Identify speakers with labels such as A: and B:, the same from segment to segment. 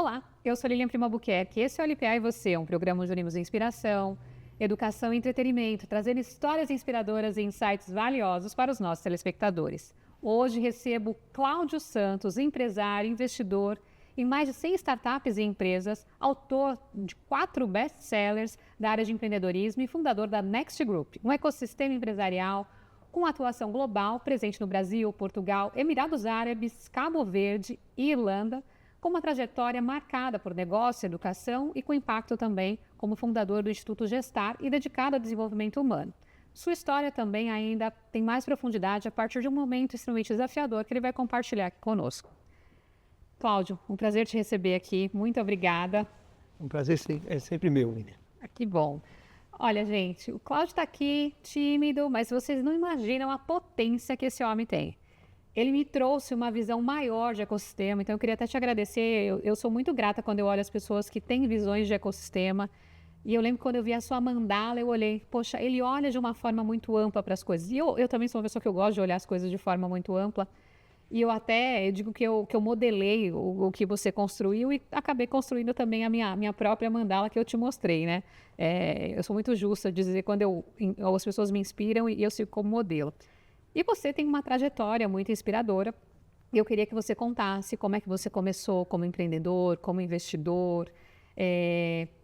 A: Olá, eu sou Lilian Primo Albuquerque, esse é o LPA e Você, um programa onde unimos inspiração, educação e entretenimento, trazendo histórias inspiradoras e insights valiosos para os nossos telespectadores. Hoje recebo Cláudio Santos, empresário, investidor em mais de 100 startups e empresas, autor de 4 best-sellers da área de empreendedorismo e fundador da Next Group, um ecossistema empresarial com atuação global, presente no Brasil, Portugal, Emirados Árabes, Cabo Verde e Irlanda, com uma trajetória marcada por negócio, educação e com impacto também como fundador do Instituto Gestar e dedicado ao desenvolvimento humano. Sua história também ainda tem mais profundidade a partir de um momento extremamente desafiador que ele vai compartilhar aqui conosco. Cláudio, um prazer te receber aqui. Muito obrigada.
B: Um prazer é sempre meu, Lilian.
A: Que bom. Olha, gente, o Cláudio está aqui, tímido, mas vocês não imaginam a potência que esse homem tem. Ele me trouxe uma visão maior de ecossistema, então eu queria até te agradecer. Eu sou muito grata quando eu olho as pessoas que têm visões de ecossistema. E eu lembro que quando eu vi a sua mandala, eu olhei, poxa, ele olha de uma forma muito ampla para as coisas. E eu também sou uma pessoa que eu gosto de olhar as coisas de forma muito ampla. E eu digo que eu modelei o que você construiu e acabei construindo também a minha própria mandala que eu te mostrei, né? Eu sou muito justa de dizer quando as pessoas me inspiram e eu sigo como modelo. E você tem uma trajetória muito inspiradora. E eu queria que você contasse como é que você começou como empreendedor, como investidor,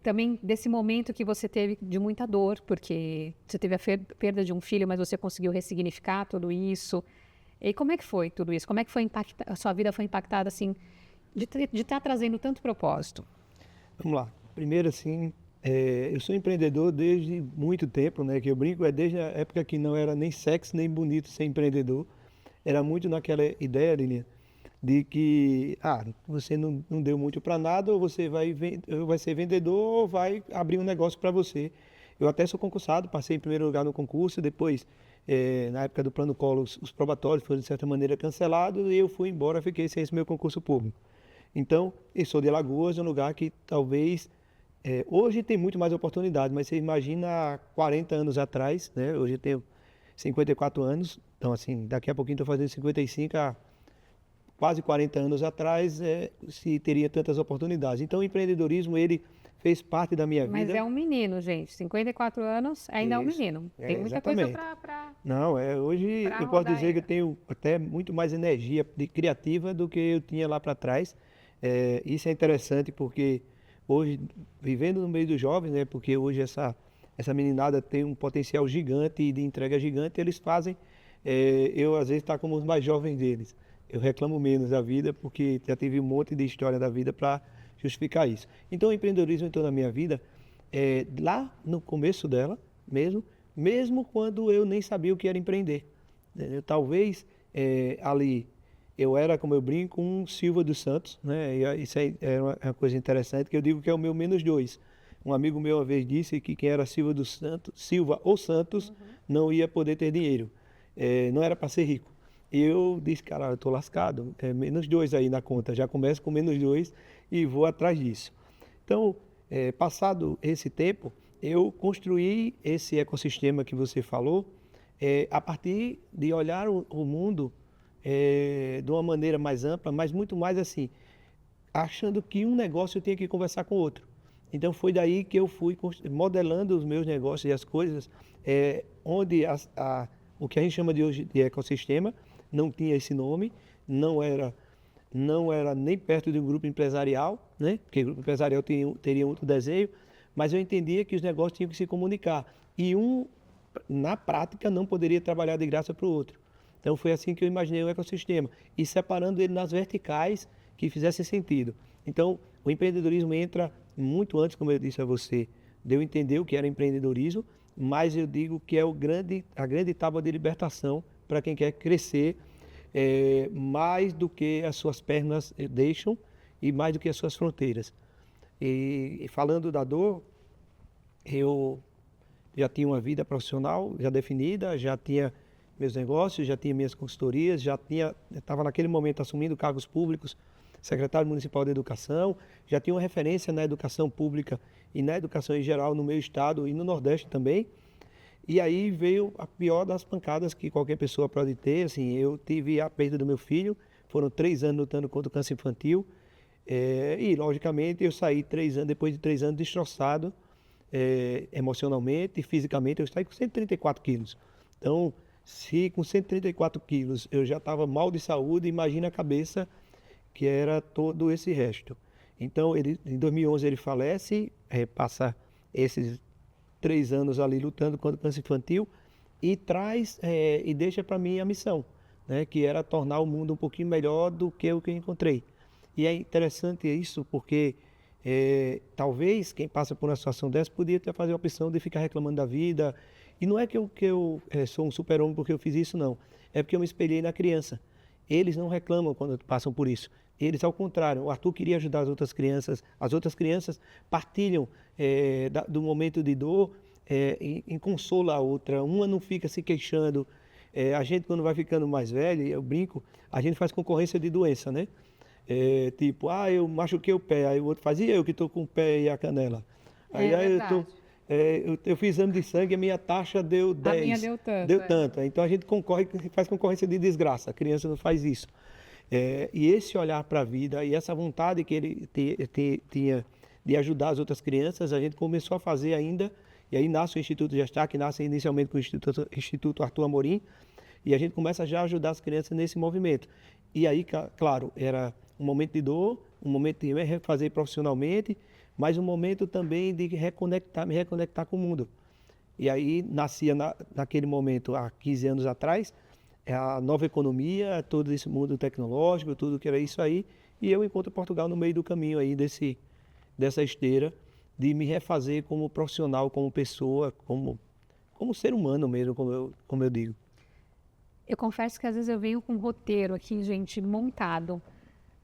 A: também desse momento que você teve de muita dor, porque você teve a perda de um filho, mas você conseguiu ressignificar tudo isso. E como é que foi tudo isso? Como é que foi a sua vida foi impactada assim, de estar trazendo tanto propósito?
B: Vamos lá. Primeiro, assim, eu sou empreendedor desde muito tempo, né? Que eu brinco, desde a época que não era nem sexy, nem bonito ser empreendedor. Era muito naquela ideia, Lilian, de que você não deu muito para nada, ou você vai ser vendedor, ou vai abrir um negócio para você. Eu até sou concursado, passei em primeiro lugar no concurso, depois, na época do Plano Collor, os probatórios foram de certa maneira cancelados e eu fui embora, fiquei sem esse meu concurso público. Então, eu sou de Alagoas, um lugar que talvez, hoje tem muito mais oportunidade, mas você imagina há 40 anos atrás, né? Hoje eu tenho 54 anos, então assim, daqui a pouquinho estou fazendo 55, há quase 40 anos atrás, se teria tantas oportunidades. Então, o empreendedorismo, ele fez parte da minha vida.
A: Mas é um menino, gente. 54 anos ainda é um menino. Tem muita coisa para...
B: Não, hoje eu posso dizer que eu tenho até muito mais energia criativa do que eu tinha lá para trás. Isso é interessante porque hoje, vivendo no meio dos jovens, né, porque hoje essa meninada tem um potencial gigante e de entrega gigante, eles fazem, eu às vezes estou como os mais jovens deles. Eu reclamo menos da vida porque já tive um monte de história da vida para justificar isso. Então o empreendedorismo entrou na minha vida lá no começo dela mesmo quando eu nem sabia o que era empreender. Talvez ali eu era, como eu brinco, um Silva dos Santos, né? E isso aí é uma coisa interessante, que eu digo que é o meu -2. Um amigo meu uma vez disse que quem era Silva dos Santos, Silva ou Santos, não ia poder ter dinheiro. Não era para ser rico. E eu disse, cara, eu estou lascado, -2 aí na conta, já começo com -2 e vou atrás disso. Então, passado esse tempo, eu construí esse ecossistema que você falou, a partir de olhar o mundo de uma maneira mais ampla, mas muito mais assim, achando que um negócio tinha que conversar com o outro. Então, foi daí que eu fui modelando os meus negócios e as coisas, onde o que a gente chama de hoje de ecossistema, não tinha esse nome, não era nem perto de um grupo empresarial, né? Porque o grupo empresarial teria outro desenho, mas eu entendia que os negócios tinham que se comunicar. E na prática, não poderia trabalhar de graça para o outro. Então, foi assim que eu imaginei o ecossistema, e separando ele nas verticais que fizessem sentido. Então, o empreendedorismo entra muito antes, como eu disse a você, de eu entender o que era empreendedorismo, mas eu digo que é a grande tábua de libertação para quem quer crescer, mais do que as suas pernas deixam e mais do que as suas fronteiras. E falando da dor, eu já tinha uma vida profissional já definida, já tinha meus negócios, já tinha minhas consultorias, estava naquele momento assumindo cargos públicos, secretário municipal de educação, já tinha uma referência na educação pública e na educação em geral no meu estado e no Nordeste também. E aí veio a pior das pancadas que qualquer pessoa pode ter. Assim, eu tive a perda do meu filho, foram 3 anos lutando contra o câncer infantil. E, logicamente, eu saí depois de 3 anos destroçado, emocionalmente e fisicamente. Eu saí com 134 quilos. Então, se com 134 quilos eu já estava mal de saúde, imagina a cabeça que era todo esse resto. Então, em 2011 ele falece, passa esses 3 anos ali lutando contra o câncer infantil e traz e deixa para mim a missão, né, que era tornar o mundo um pouquinho melhor do que o que eu encontrei. E é interessante isso porque talvez quem passa por uma situação dessa podia ter fazer a opção de ficar reclamando da vida. E não é que eu sou um super-homem porque eu fiz isso, não. É porque eu me espelhei na criança. Eles não reclamam quando passam por isso. Eles, ao contrário, o Arthur queria ajudar as outras crianças partilham do momento de dor em consolo a outra. Uma não fica se queixando. A gente, quando vai ficando mais velho, eu brinco, a gente faz concorrência de doença, né? Tipo, eu machuquei o pé, aí o outro fazia eu que estou com o pé e a canela. Aí eu fiz exame de sangue, a minha taxa deu 10.
A: A minha deu tanto.
B: Deu tanto. Então a gente faz concorrência de desgraça, a criança não faz isso. E esse olhar para a vida e essa vontade que ele tinha de ajudar as outras crianças, a gente começou a fazer ainda, e aí nasce o Instituto Gestalt, que nasce inicialmente com o Instituto Arthur Amorim, e a gente começa já a ajudar as crianças nesse movimento. E aí, claro, era um momento de dor, um momento de me refazer profissionalmente, mas um momento também de me reconectar com o mundo. E aí nascia naquele momento, há 15 anos atrás, a nova economia, todo esse mundo tecnológico, tudo que era isso aí, e eu encontro Portugal no meio do caminho aí dessa esteira, de me refazer como profissional, como pessoa, como ser humano mesmo, como eu digo.
A: Eu confesso que às vezes eu venho com um roteiro aqui, gente, montado,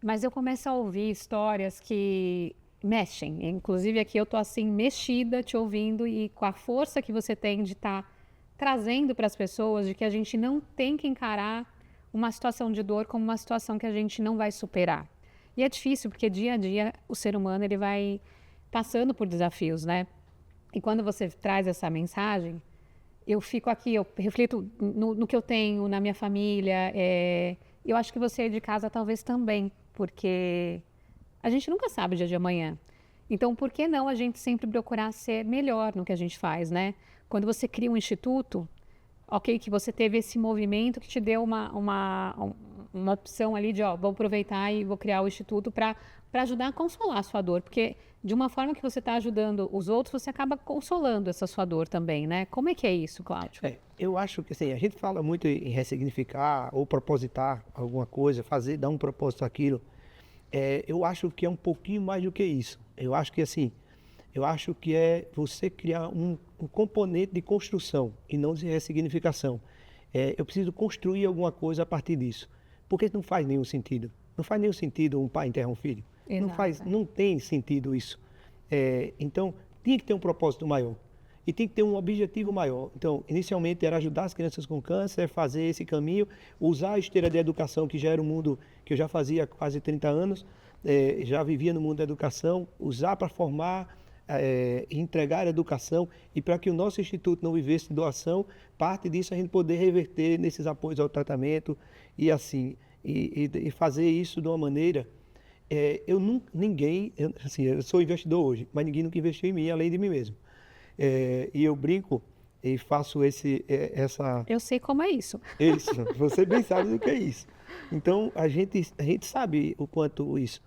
A: mas eu começo a ouvir histórias que mexem. Inclusive aqui eu tô assim, mexida, te ouvindo e com a força que você tem de estar trazendo para as pessoas de que a gente não tem que encarar uma situação de dor como uma situação que a gente não vai superar. E é difícil porque dia a dia o ser humano ele vai passando por desafios, né? E quando você traz essa mensagem, eu fico aqui, eu reflito no que eu tenho, na minha família. Eu acho que você aí de casa talvez também, porque a gente nunca sabe o dia de amanhã. Então, por que não a gente sempre procurar ser melhor no que a gente faz, né? Quando você cria um instituto, ok, que você teve esse movimento que te deu uma opção ali de, vou aproveitar e vou criar o instituto para ajudar a consolar a sua dor, porque de uma forma que você está ajudando os outros, você acaba consolando essa sua dor também, né? Como é que é isso, Cláudio?
B: Eu acho que assim, a gente fala muito em ressignificar ou propositar alguma coisa, dar um propósito àquilo. Eu acho que é um pouquinho mais do que isso. Eu acho que é você criar um componente de construção e não de ressignificação. Eu preciso construir alguma coisa a partir disso. Porque não faz nenhum sentido. Não faz nenhum sentido um pai enterrar um filho.
A: Exato,
B: não tem sentido isso. Então, tinha que ter um propósito maior. E tem que ter um objetivo maior. Então, inicialmente era ajudar as crianças com câncer, fazer esse caminho, usar a esteira de educação, que já era um mundo que eu já fazia há quase 30 anos, já vivia no mundo da educação, usar para formar, entregar a educação e para que o nosso instituto não vivesse de doação, parte disso a gente poder reverter nesses apoios ao tratamento e assim, e fazer isso de uma maneira... eu sou investidor hoje, mas ninguém nunca investiu em mim, além de mim mesmo. E eu brinco e faço essa...
A: Eu sei como é isso.
B: Isso, você bem sabe do que é isso. Então, a gente sabe o quanto isso.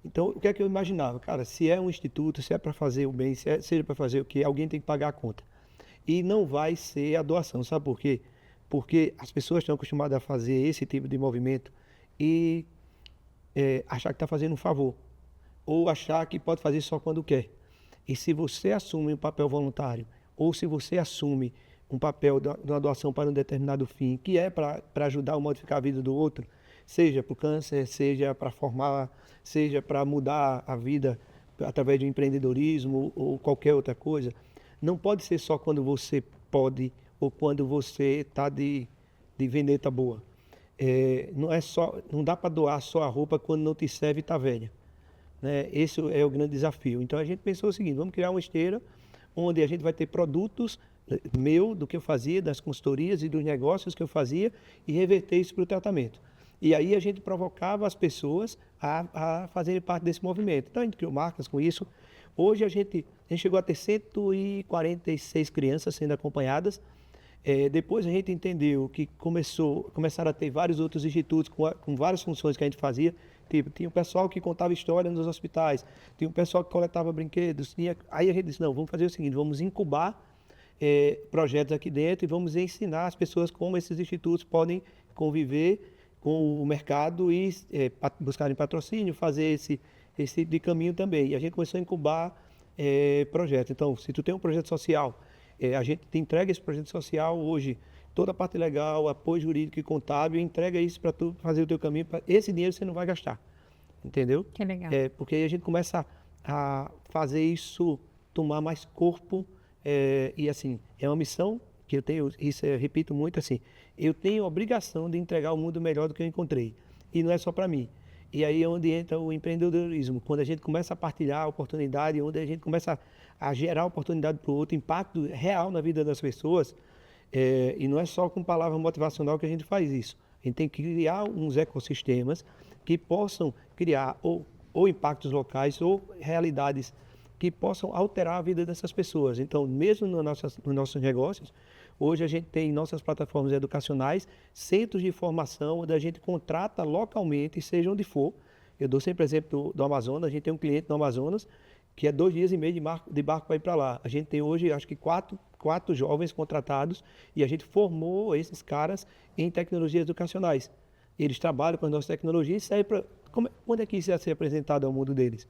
B: Então, o que é que eu imaginava? Cara, se é um instituto, se é para fazer o bem, seja para fazer o quê, alguém tem que pagar a conta. E não vai ser a doação, sabe por quê? Porque as pessoas estão acostumadas a fazer esse tipo de movimento e achar que está fazendo um favor. Ou achar que pode fazer só quando quer. E se você assume um papel voluntário, ou se você assume um papel de uma doação para um determinado fim, que é para ajudar ou modificar a vida do outro, seja para o câncer, seja para formar, seja para mudar a vida através de empreendedorismo ou qualquer outra coisa, não pode ser só quando você pode ou quando você está de veneta boa. Não dá para doar só a roupa quando não te serve e está velha. Né? Esse é o grande desafio. Então a gente pensou o seguinte, vamos criar uma esteira onde a gente vai ter produtos do que eu fazia, das consultorias e dos negócios que eu fazia e reverter isso para o tratamento. E aí a gente provocava as pessoas a fazerem parte desse movimento. Então a gente criou marcas com isso. Hoje a gente chegou a ter 146 crianças sendo acompanhadas. Depois a gente entendeu que começaram a ter vários outros institutos com várias funções que a gente fazia. Tipo, tinha um pessoal que contava história nos hospitais, tinha um pessoal que coletava brinquedos. Aí a gente disse, não, vamos fazer o seguinte, vamos incubar projetos aqui dentro e vamos ensinar as pessoas como esses institutos podem conviver com o mercado e buscarem patrocínio, fazer esse tipo de caminho também. E a gente começou a incubar projetos. Então, se tu tem um projeto social, a gente te entrega esse projeto social hoje, toda a parte legal, apoio jurídico e contábil, entrega isso para tu fazer o teu caminho. Esse dinheiro você não vai gastar, entendeu?
A: Que legal.
B: Porque aí a gente começa a fazer isso tomar mais corpo e assim, é uma missão que eu tenho, isso eu repito muito assim, eu tenho a obrigação de entregar o mundo melhor do que eu encontrei. E não é só para mim. E aí é onde entra o empreendedorismo, quando a gente começa a partilhar a oportunidade, onde a gente começa a gerar oportunidade para o outro, impacto real na vida das pessoas, e não é só com palavra motivacional que a gente faz isso. A gente tem que criar uns ecossistemas que possam criar ou impactos locais ou realidades que possam alterar a vida dessas pessoas. Então, mesmo nos nossos negócios, hoje a gente tem em nossas plataformas educacionais centros de formação onde a gente contrata localmente, seja onde for. Eu dou sempre exemplo do Amazonas, a gente tem um cliente no Amazonas que é 2 dias e meio de barco para ir para lá. A gente tem hoje, acho que quatro jovens contratados e a gente formou esses caras em tecnologias educacionais. Eles trabalham com as nossas tecnologias e saem para... Quando é que isso ia ser apresentado ao mundo deles?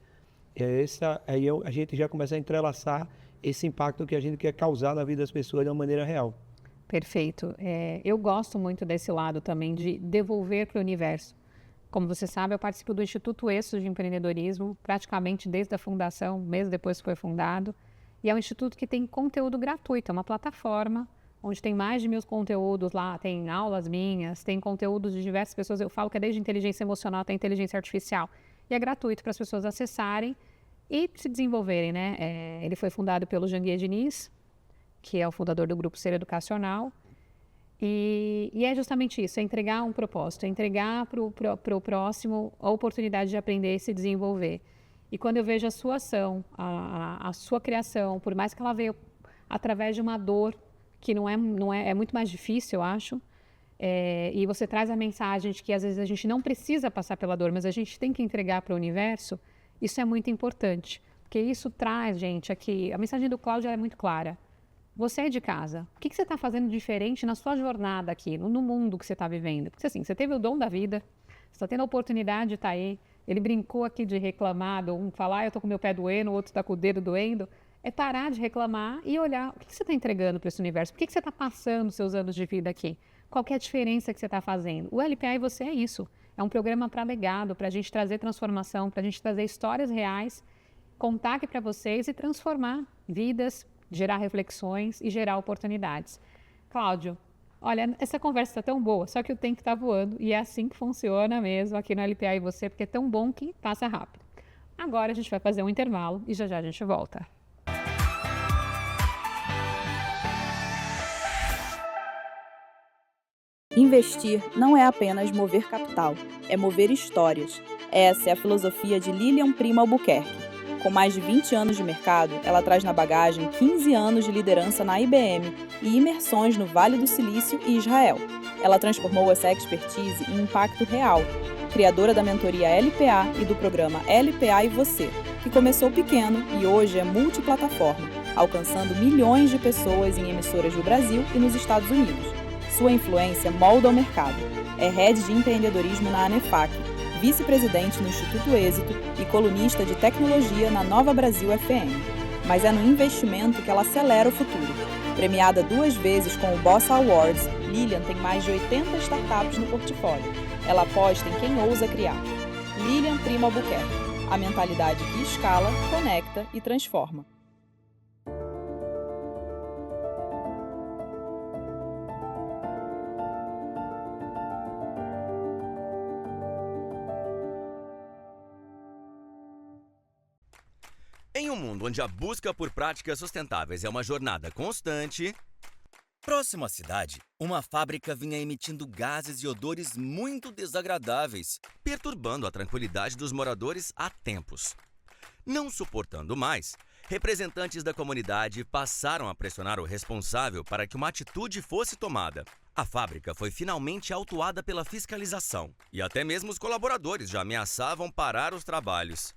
B: Aí a gente já começa a entrelaçar esse impacto que a gente quer causar na vida das pessoas de uma maneira real.
A: Perfeito. Eu gosto muito desse lado também de devolver para o universo. Como você sabe, eu participo do Instituto Êxito de Empreendedorismo, praticamente desde a fundação, mesmo depois que foi fundado. E é um instituto que tem conteúdo gratuito, é uma plataforma onde tem mais de 1000 conteúdos lá, tem aulas minhas, tem conteúdos de diversas pessoas. Eu falo que é desde inteligência emocional até inteligência artificial. E é gratuito para as pessoas acessarem e se desenvolverem, né? Ele foi fundado pelo Janguier Diniz, que é o fundador do Grupo Ser Educacional. E é justamente isso, é entregar um propósito, é entregar para o próximo a oportunidade de aprender e se desenvolver. E quando eu vejo a sua ação, a sua criação, por mais que ela veio através de uma dor que é muito mais difícil, eu acho, e você traz a mensagem de que às vezes a gente não precisa passar pela dor, mas a gente tem que entregar para o universo, isso é muito importante, porque isso traz, gente, aqui, a mensagem do Cláudio é muito clara. Você é de casa, o que você está fazendo diferente na sua jornada aqui, no mundo que você está vivendo? Porque assim, você teve o dom da vida, você está tendo a oportunidade de estar aí, ele brincou aqui de reclamar, um falar, eu estou com meu pé doendo, o outro está com o dedo doendo, é parar de reclamar e olhar o que você está entregando para esse universo, por que você está passando seus anos de vida aqui, qual que é a diferença que você está fazendo? O LPA e você é isso, é um programa para legado, para a gente trazer transformação, para a gente trazer histórias reais, contar aqui para vocês e transformar vidas, gerar reflexões e gerar oportunidades. Cláudio, olha, essa conversa está tão boa, só que o tempo está voando e é assim que funciona mesmo aqui no LPA e você, porque é tão bom que passa rápido. Agora a gente vai fazer um intervalo e já já a gente volta.
C: Investir não é apenas mover capital, é mover histórias. Essa é a filosofia de Lilian Primo Albuquerque. Com mais de 20 anos de mercado, ela traz na bagagem 15 anos de liderança na IBM e imersões no Vale do Silício e Israel. Ela transformou essa expertise em impacto real, criadora da mentoria LPA e do programa LPA e Você, que começou pequeno e hoje é multiplataforma, alcançando milhões de pessoas em emissoras no Brasil e nos Estados Unidos. Sua influência molda o mercado. É head de empreendedorismo na ANEFAC, vice-presidente no Instituto Êxito e colunista de tecnologia na Nova Brasil FM. Mas é no investimento que ela acelera o futuro. Premiada 2 vezes com o Bossa Awards, Lilian tem mais de 80 startups no portfólio. Ela aposta em quem ousa criar. Lilian Primo Albuquerque. A mentalidade que escala, conecta e transforma.
D: Em um mundo onde a busca por práticas sustentáveis é uma jornada constante, Próximo à cidade, uma fábrica vinha emitindo gases e odores muito desagradáveis, perturbando a tranquilidade dos moradores há tempos. Não suportando mais, representantes da comunidade passaram a pressionar o responsável para que uma atitude fosse tomada. A fábrica foi finalmente autuada pela fiscalização e até mesmo os colaboradores já ameaçavam parar os trabalhos.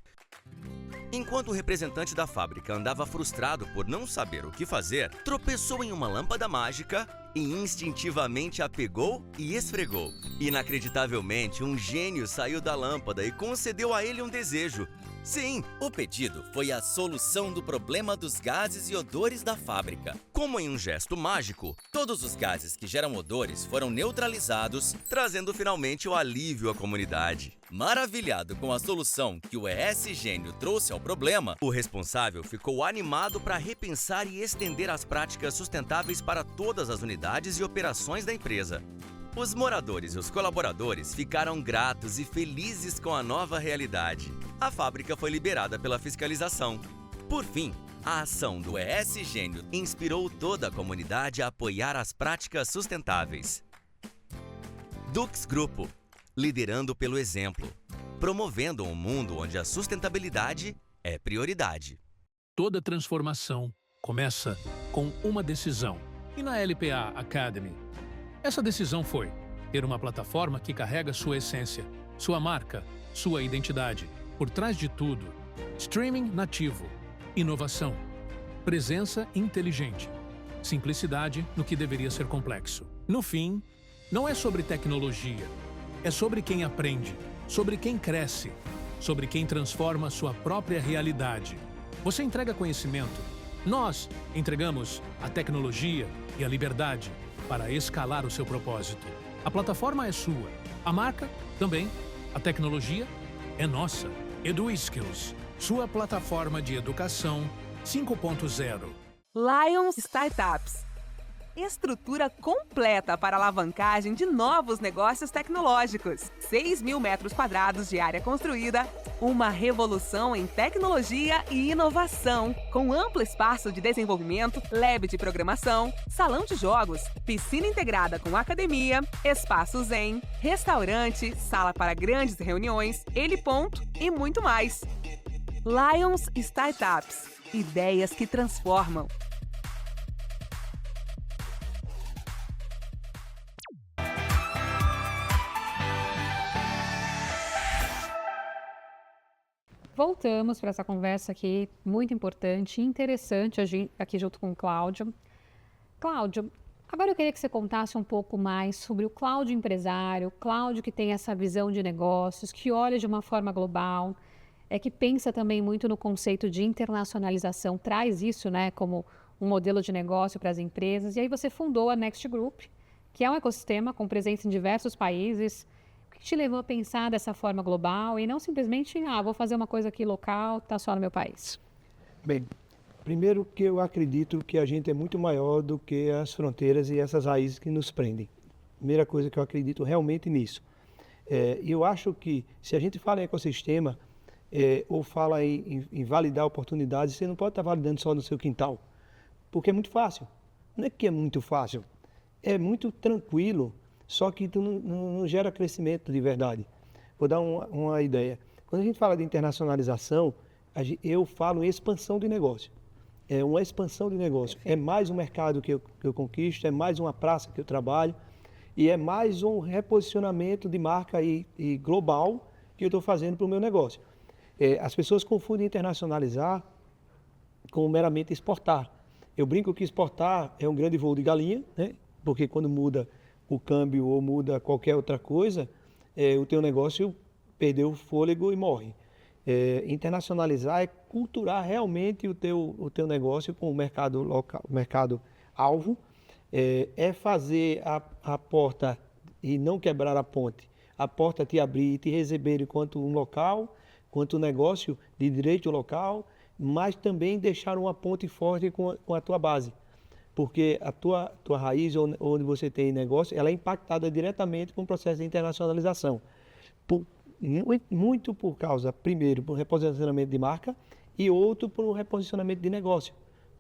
D: Enquanto o representante da fábrica andava frustrado por não saber o que fazer, tropeçou em uma lâmpada mágica e instintivamente a pegou e esfregou. Inacreditavelmente, um gênio saiu da lâmpada e concedeu a ele um desejo. Sim, o pedido foi a solução do problema dos gases e odores da fábrica. Como em um gesto mágico, todos os gases que geram odores foram neutralizados, trazendo finalmente o alívio à comunidade. Maravilhado com a solução que o ES Gênio trouxe ao problema, o responsável ficou animado para repensar e estender as práticas sustentáveis para todas as unidades e operações da empresa. Os moradores e os colaboradores ficaram gratos e felizes com a nova realidade. A fábrica foi liberada pela fiscalização. Por fim, a ação do ES Gênio inspirou toda a comunidade a apoiar as práticas sustentáveis. Dux Grupo, liderando pelo exemplo, promovendo um mundo onde a sustentabilidade é prioridade.
E: Toda transformação começa com uma decisão. E na LPA Academy, essa decisão foi ter uma plataforma que carrega sua essência, sua marca, sua identidade. Por trás de tudo, streaming nativo, inovação, presença inteligente, simplicidade no que deveria ser complexo. No fim, não é sobre tecnologia, é sobre quem aprende, sobre quem cresce, sobre quem transforma sua própria realidade. Você entrega conhecimento, nós entregamos a tecnologia e a liberdade para escalar o seu propósito. A plataforma é sua, a marca também, a tecnologia é nossa. EduSkills, sua plataforma de educação 5.0.
F: Lions Startups. Estrutura completa para alavancagem de novos negócios tecnológicos. 6.000 metros quadrados de área construída. Uma revolução em tecnologia e inovação. Com amplo espaço de desenvolvimento, lab de programação, salão de jogos, piscina integrada com academia, espaço zen, restaurante, sala para grandes reuniões, heliponto e muito mais. Lions Startups. Ideias que transformam.
A: Voltamos para essa conversa aqui, muito importante e interessante, aqui junto com o Cláudio. Cláudio, agora eu queria que você contasse um pouco mais sobre o Cláudio empresário, o Cláudio que tem essa visão de negócios, que olha de uma forma global, que pensa também muito no conceito de internacionalização, traz isso, né, como um modelo de negócio para as empresas. E aí você fundou a Next Group, que é um ecossistema com presença em diversos países. O que te levou a pensar dessa forma global e não simplesmente, vou fazer uma coisa aqui local, tá só no meu país?
B: Bem, primeiro que eu acredito que a gente é muito maior do que as fronteiras e essas raízes que nos prendem. Primeira coisa que eu acredito realmente nisso. E eu acho que se a gente fala em ecossistema ou fala em validar oportunidades, você não pode estar validando só no seu quintal, porque é muito fácil. Não é que é muito fácil, é muito tranquilo. Só que tu não gera crescimento de verdade. Vou dar uma ideia. Quando a gente fala de internacionalização, eu falo em expansão de negócio. É uma expansão de negócio. É mais um mercado que eu conquisto, é mais uma praça que eu trabalho e é mais um reposicionamento de marca e global que eu estou fazendo para o meu negócio. As pessoas confundem internacionalizar com meramente exportar. Eu brinco que exportar é um grande voo de galinha, né? Porque quando muda o câmbio ou muda qualquer outra coisa, o teu negócio perdeu o fôlego e morre. Internacionalizar é culturar realmente o teu negócio com o mercado local, o mercado alvo, é fazer a porta e não quebrar a ponte, a porta te abrir e te receber enquanto um local, quanto um negócio de direito local, mas também deixar uma ponte forte com a tua base. Porque a tua raiz, onde você tem negócio, ela é impactada diretamente com o processo de internacionalização. Muito por causa, primeiro, por reposicionamento de marca e outro por um reposicionamento de negócio.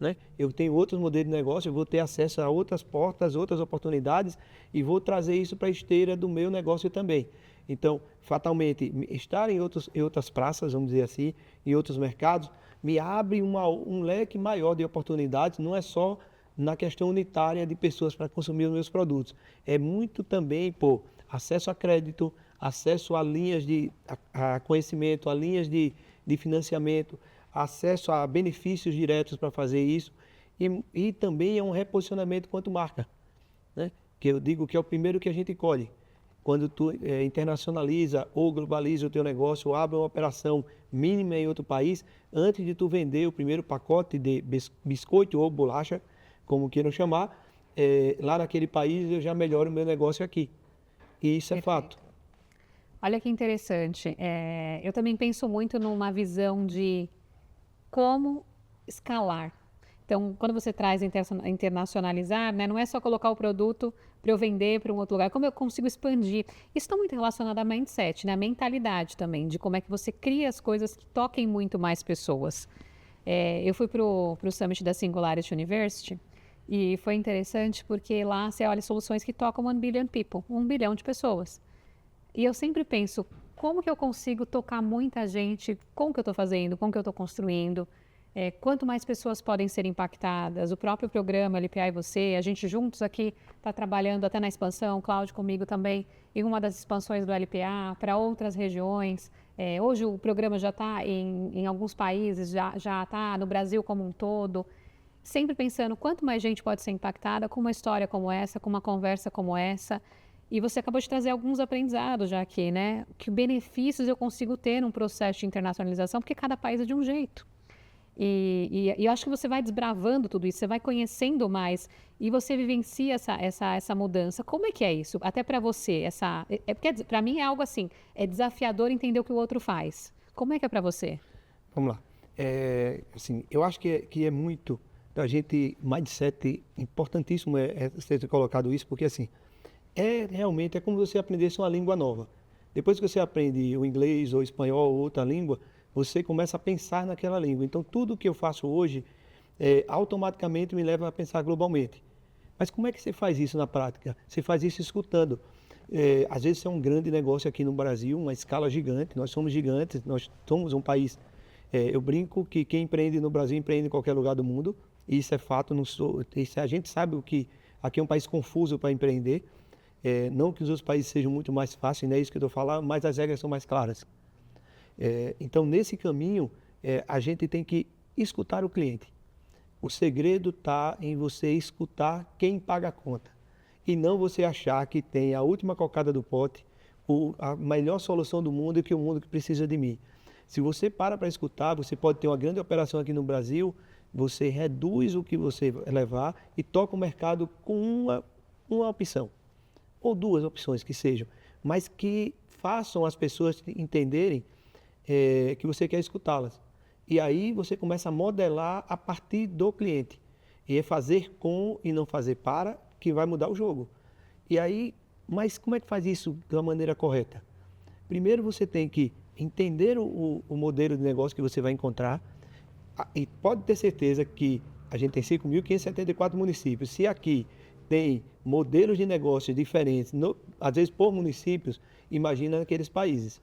B: né? Eu tenho outros modelos de negócio, eu vou ter acesso a outras portas, outras oportunidades e vou trazer isso para a esteira do meu negócio também. Então, fatalmente, estar em outras praças, vamos dizer assim, em outros mercados, me abre um leque maior de oportunidades, não é só na questão unitária de pessoas para consumir os meus produtos. É muito também por acesso a crédito, acesso a linhas a conhecimento, a linhas de financiamento, acesso a benefícios diretos para fazer isso e também é um reposicionamento quanto marca, né? Que eu digo que é o primeiro que a gente colhe. Quando tu internacionaliza ou globaliza o teu negócio, ou abre uma operação mínima em outro país, antes de tu vender o primeiro pacote de biscoito ou bolacha, como queiram chamar, lá naquele país eu já melhoro o meu negócio aqui. E isso é fato.
A: Olha que interessante. Eu também penso muito numa visão de como escalar. Então, quando você traz internacionalizar, né, não é só colocar o produto para eu vender para um outro lugar, como eu consigo expandir. Isso está muito relacionado a mindset, né, a mentalidade também, de como é que você cria as coisas que toquem muito mais pessoas. Eu fui para o Summit da Singularity University e foi interessante porque lá você olha soluções que tocam 1 billion people, 1 bilhão de pessoas. E eu sempre penso, como que eu consigo tocar muita gente com o que eu estou fazendo, com o que eu estou construindo, quanto mais pessoas podem ser impactadas, o próprio programa LPA e você, a gente juntos aqui está trabalhando até na expansão, Cláudio comigo também, em uma das expansões do LPA para outras regiões. Hoje o programa já está em alguns países, já está no Brasil como um todo, sempre pensando quanto mais gente pode ser impactada com uma história como essa, com uma conversa como essa. E você acabou de trazer alguns aprendizados já aqui, né? Que benefícios eu consigo ter num processo de internacionalização, porque cada país é de um jeito. E eu acho que você vai desbravando tudo isso, você vai conhecendo mais e você vivencia essa mudança. Como é que é isso? Até para você, porque para mim é algo assim, é desafiador entender o que o outro faz. Como é que é para você?
B: Vamos lá. Assim, eu acho que é muito da gente, mindset, importantíssimo você ter colocado isso, porque assim, realmente é como você aprendesse uma língua nova. Depois que você aprende o inglês ou o espanhol ou outra língua, você começa a pensar naquela língua. Então, tudo que eu faço hoje, automaticamente me leva a pensar globalmente. Mas como é que você faz isso na prática? Você faz isso escutando. Às vezes é um grande negócio aqui no Brasil, uma escala gigante, nós somos gigantes, nós somos um país. Eu brinco que quem empreende no Brasil empreende em qualquer lugar do mundo, e isso é fato, a gente sabe que aqui é um país confuso para empreender. Não que os outros países sejam muito mais fáceis, não é isso que eu estou falando, mas as regras são mais claras. Então, nesse caminho, a gente tem que escutar o cliente. O segredo está em você escutar quem paga a conta. E não você achar que tem a última cocada do pote, a melhor solução do mundo e que o mundo que precisa de mim. Se você para escutar, você pode ter uma grande operação aqui no Brasil, você reduz o que você vai levar e toca o mercado com uma opção. Ou duas opções que sejam, mas que façam as pessoas entenderem que você quer escutá-las. E aí você começa a modelar a partir do cliente. E é fazer com e não fazer para que vai mudar o jogo. E aí, mas como é que faz isso de uma maneira correta? Primeiro você tem que entender o modelo de negócio que você vai encontrar. E pode ter certeza que a gente tem 5.574 municípios. Se aqui tem modelos de negócio diferentes, às vezes por municípios, imagina naqueles países.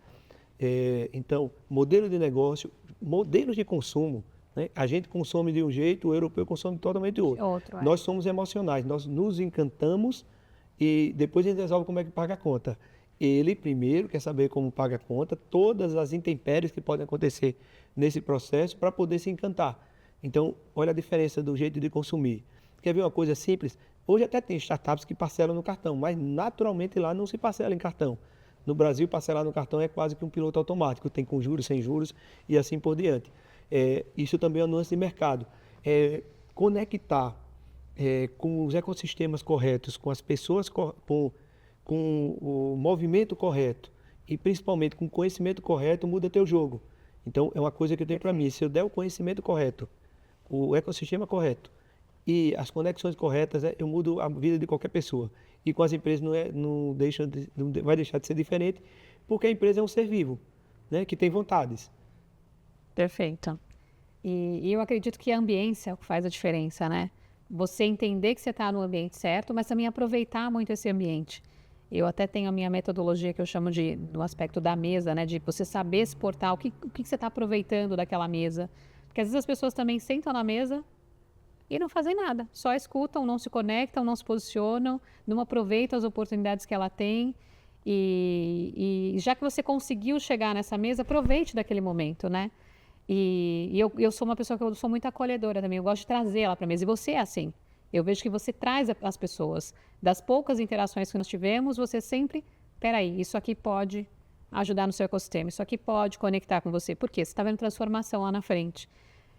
B: Então, modelo de negócio, modelos de consumo, né? A gente consome de um jeito, o europeu consome totalmente de outro. Nós somos emocionais, nós nos encantamos e depois a gente resolve como é que paga a conta. Ele primeiro quer saber como paga a conta, todas as intempéries que podem acontecer nesse processo para poder se encantar. Então, olha a diferença do jeito de consumir. Quer ver uma coisa simples? Hoje até tem startups que parcelam no cartão, mas naturalmente lá não se parcela em cartão. No Brasil, parcelar no cartão é quase que um piloto automático, tem com juros, sem juros e assim por diante. Isso também é uma nuance de mercado. Conectar com os ecossistemas corretos, com as pessoas, com o movimento correto e principalmente com o conhecimento correto, muda teu jogo. Então, é uma coisa que eu tenho para mim, se eu der o conhecimento correto, o ecossistema correto e as conexões corretas, eu mudo a vida de qualquer pessoa. E com as empresas não vai deixar de ser diferente, porque a empresa é um ser vivo, né, que tem vontades.
A: Perfeito. E eu acredito que a ambiência é o que faz a diferença, né? Você entender que você está no ambiente certo, mas também aproveitar muito esse ambiente. Eu até tenho a minha metodologia que eu chamo do aspecto da mesa, né? De você saber se portar, o que você está aproveitando daquela mesa. Porque às vezes as pessoas também sentam na mesa e não fazem nada. Só escutam, não se conectam, não se posicionam, não aproveitam as oportunidades que ela tem. E já que você conseguiu chegar nessa mesa, aproveite daquele momento, né? E eu sou uma pessoa que eu sou muito acolhedora também. Eu gosto de trazer ela para a mesa. E você é assim. Eu vejo que você traz as pessoas. Das poucas interações que nós tivemos, você sempre... Peraí, isso aqui pode ajudar no seu ecossistema. Isso aqui pode conectar com você. Por quê? Você está vendo transformação lá na frente.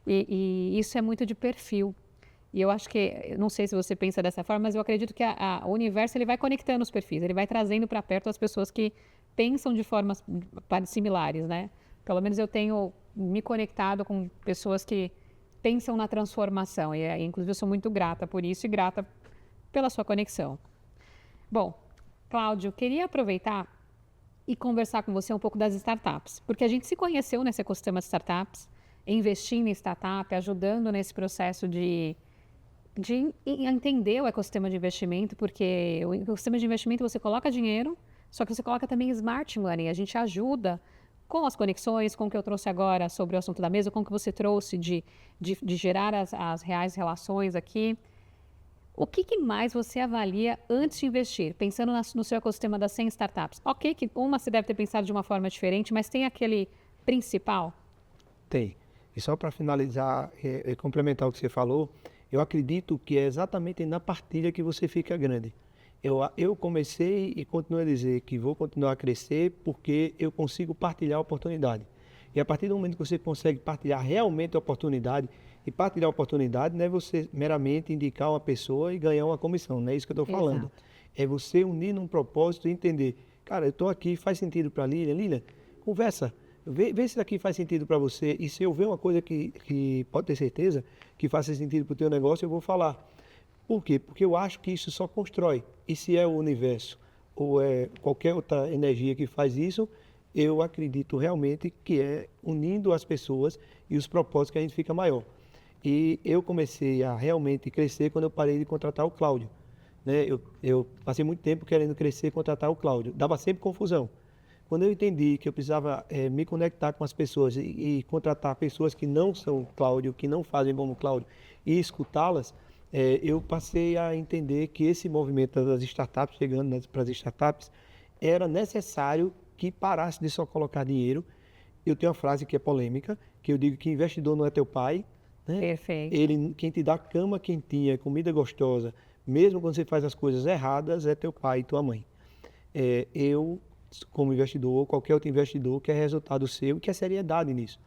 A: E isso é muito de perfil. E eu acho que... Não sei se você pensa dessa forma, mas eu acredito que o universo ele vai conectando os perfis. Ele vai trazendo para perto as pessoas que pensam de formas similares, né? Pelo menos eu tenho me conectado com pessoas que pensam na transformação. E, inclusive, eu sou muito grata por isso e grata pela sua conexão. Bom, Cláudio, eu queria aproveitar e conversar com você um pouco das startups. Porque a gente se conheceu nesse ecossistema de startups, investindo em startup, ajudando nesse processo de entender o ecossistema de investimento, porque o ecossistema de investimento você coloca dinheiro, só que você coloca também smart money. A gente ajuda com as conexões, com o que eu trouxe agora sobre o assunto da mesa, com o que você trouxe de gerar as reais relações aqui. O que mais você avalia antes de investir, pensando no seu ecossistema das 100 startups? Ok, que uma você deve ter pensado de uma forma diferente, mas tem aquele principal?
B: Tem. E só para finalizar e complementar o que você falou, eu acredito que é exatamente na partilha que você fica grande. Eu comecei e continuo a dizer que vou continuar a crescer porque eu consigo partilhar a oportunidade. E a partir do momento que você consegue partilhar realmente a oportunidade, e partilhar a oportunidade não é você meramente indicar uma pessoa e ganhar uma comissão, não é isso que eu estou falando.
A: Exato.
B: É você unir num propósito e entender, cara, eu estou aqui, faz sentido para a Lilian. Lilian, conversa, vê se isso aqui faz sentido para você, e se eu ver uma coisa que pode ter certeza que faça sentido para o teu negócio, eu vou falar. Por quê? Porque eu acho que isso só constrói. E se é o universo ou é qualquer outra energia que faz isso, eu acredito realmente que é unindo as pessoas e os propósitos que a gente fica maior. E eu comecei a realmente crescer quando eu parei de contratar o Cláudio. Né? Eu passei muito tempo querendo crescer e contratar o Cláudio. Dava sempre confusão. Quando eu entendi que eu precisava me conectar com as pessoas e contratar pessoas que não são Cláudio, que não fazem como Cláudio, e escutá-las, eu passei a entender que esse movimento das startups, chegando para as startups, era necessário que parasse de só colocar dinheiro. Eu tenho uma frase que é polêmica, que eu digo que investidor não é teu pai, né?
A: Perfeito.
B: Quem te dá cama quentinha, comida gostosa, mesmo quando você faz as coisas erradas, é teu pai e tua mãe. Eu, como investidor, qualquer outro investidor, quer resultado seu e quer seriedade nisso.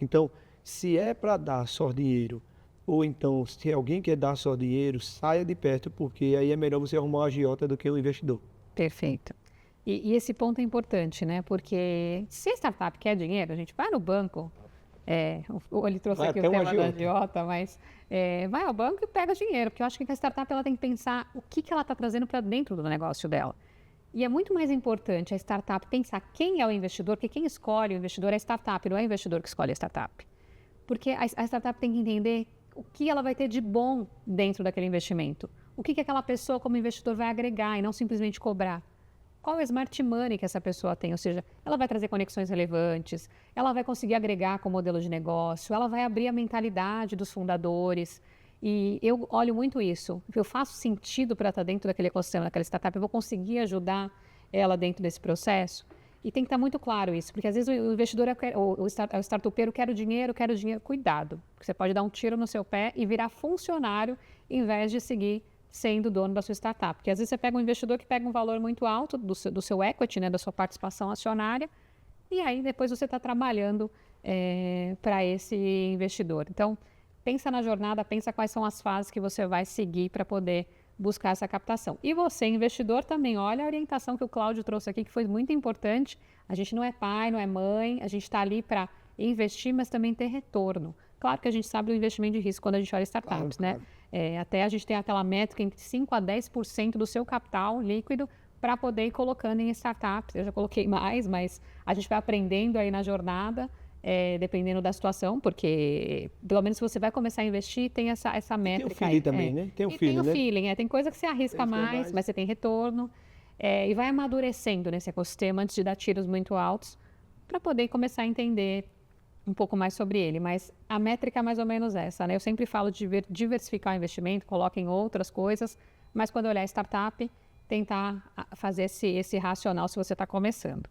B: Então, se é para dar só dinheiro, ou então, se alguém quer dar só dinheiro, saia de perto, porque aí é melhor você arrumar um agiota do que um investidor.
A: Perfeito. E esse ponto é importante, né? Porque se a startup quer dinheiro, a gente vai no banco, ele trouxe aqui o tema da agiota, mas vai ao banco e pega dinheiro, porque eu acho que a startup ela tem que pensar o que ela está trazendo para dentro do negócio dela. E é muito mais importante a startup pensar quem é o investidor, porque quem escolhe o investidor é a startup, não é o investidor que escolhe a startup. Porque a startup tem que entender o que ela vai ter de bom dentro daquele investimento. O que aquela pessoa como investidor vai agregar e não simplesmente cobrar. Qual é o smart money que essa pessoa tem? Ou seja, ela vai trazer conexões relevantes, ela vai conseguir agregar com o modelo de negócio, ela vai abrir a mentalidade dos fundadores. E eu olho muito isso. Eu faço sentido para estar dentro daquele ecossistema, daquela startup, eu vou conseguir ajudar ela dentro desse processo. E tem que estar muito claro isso, porque às vezes o investidor, o startupeiro quer o dinheiro, cuidado. Porque você pode dar um tiro no seu pé e virar funcionário em vez de seguir sendo dono da sua startup. Porque às vezes você pega um investidor que pega um valor muito alto do seu equity, né, da sua participação acionária, e aí depois você está trabalhando para esse investidor. Então, pensa na jornada, pensa quais são as fases que você vai seguir para poder buscar essa captação. E você, investidor, também olha a orientação que o Cláudio trouxe aqui, que foi muito importante. A gente não é pai, não é mãe, a gente está ali para investir, mas também ter retorno. Claro que a gente sabe do investimento de risco quando a gente olha startups, claro. Né? Até a gente tem aquela métrica entre 5% a 10% do seu capital líquido para poder ir colocando em startups. Eu já coloquei mais, mas a gente vai aprendendo aí na jornada dependendo da situação, porque pelo menos se você vai começar a investir, tem essa métrica.
B: Tem o feeling também, né? Tem o feeling,
A: tem o
B: né?
A: feeling, tem coisa que você arrisca mais, mas você tem retorno. E vai amadurecendo nesse ecossistema antes de dar tiros muito altos, para poder começar a entender um pouco mais sobre ele. Mas a métrica é mais ou menos essa, né? Eu sempre falo de diversificar o investimento, coloquem outras coisas, mas quando olhar startup, tentar fazer esse racional se você está começando.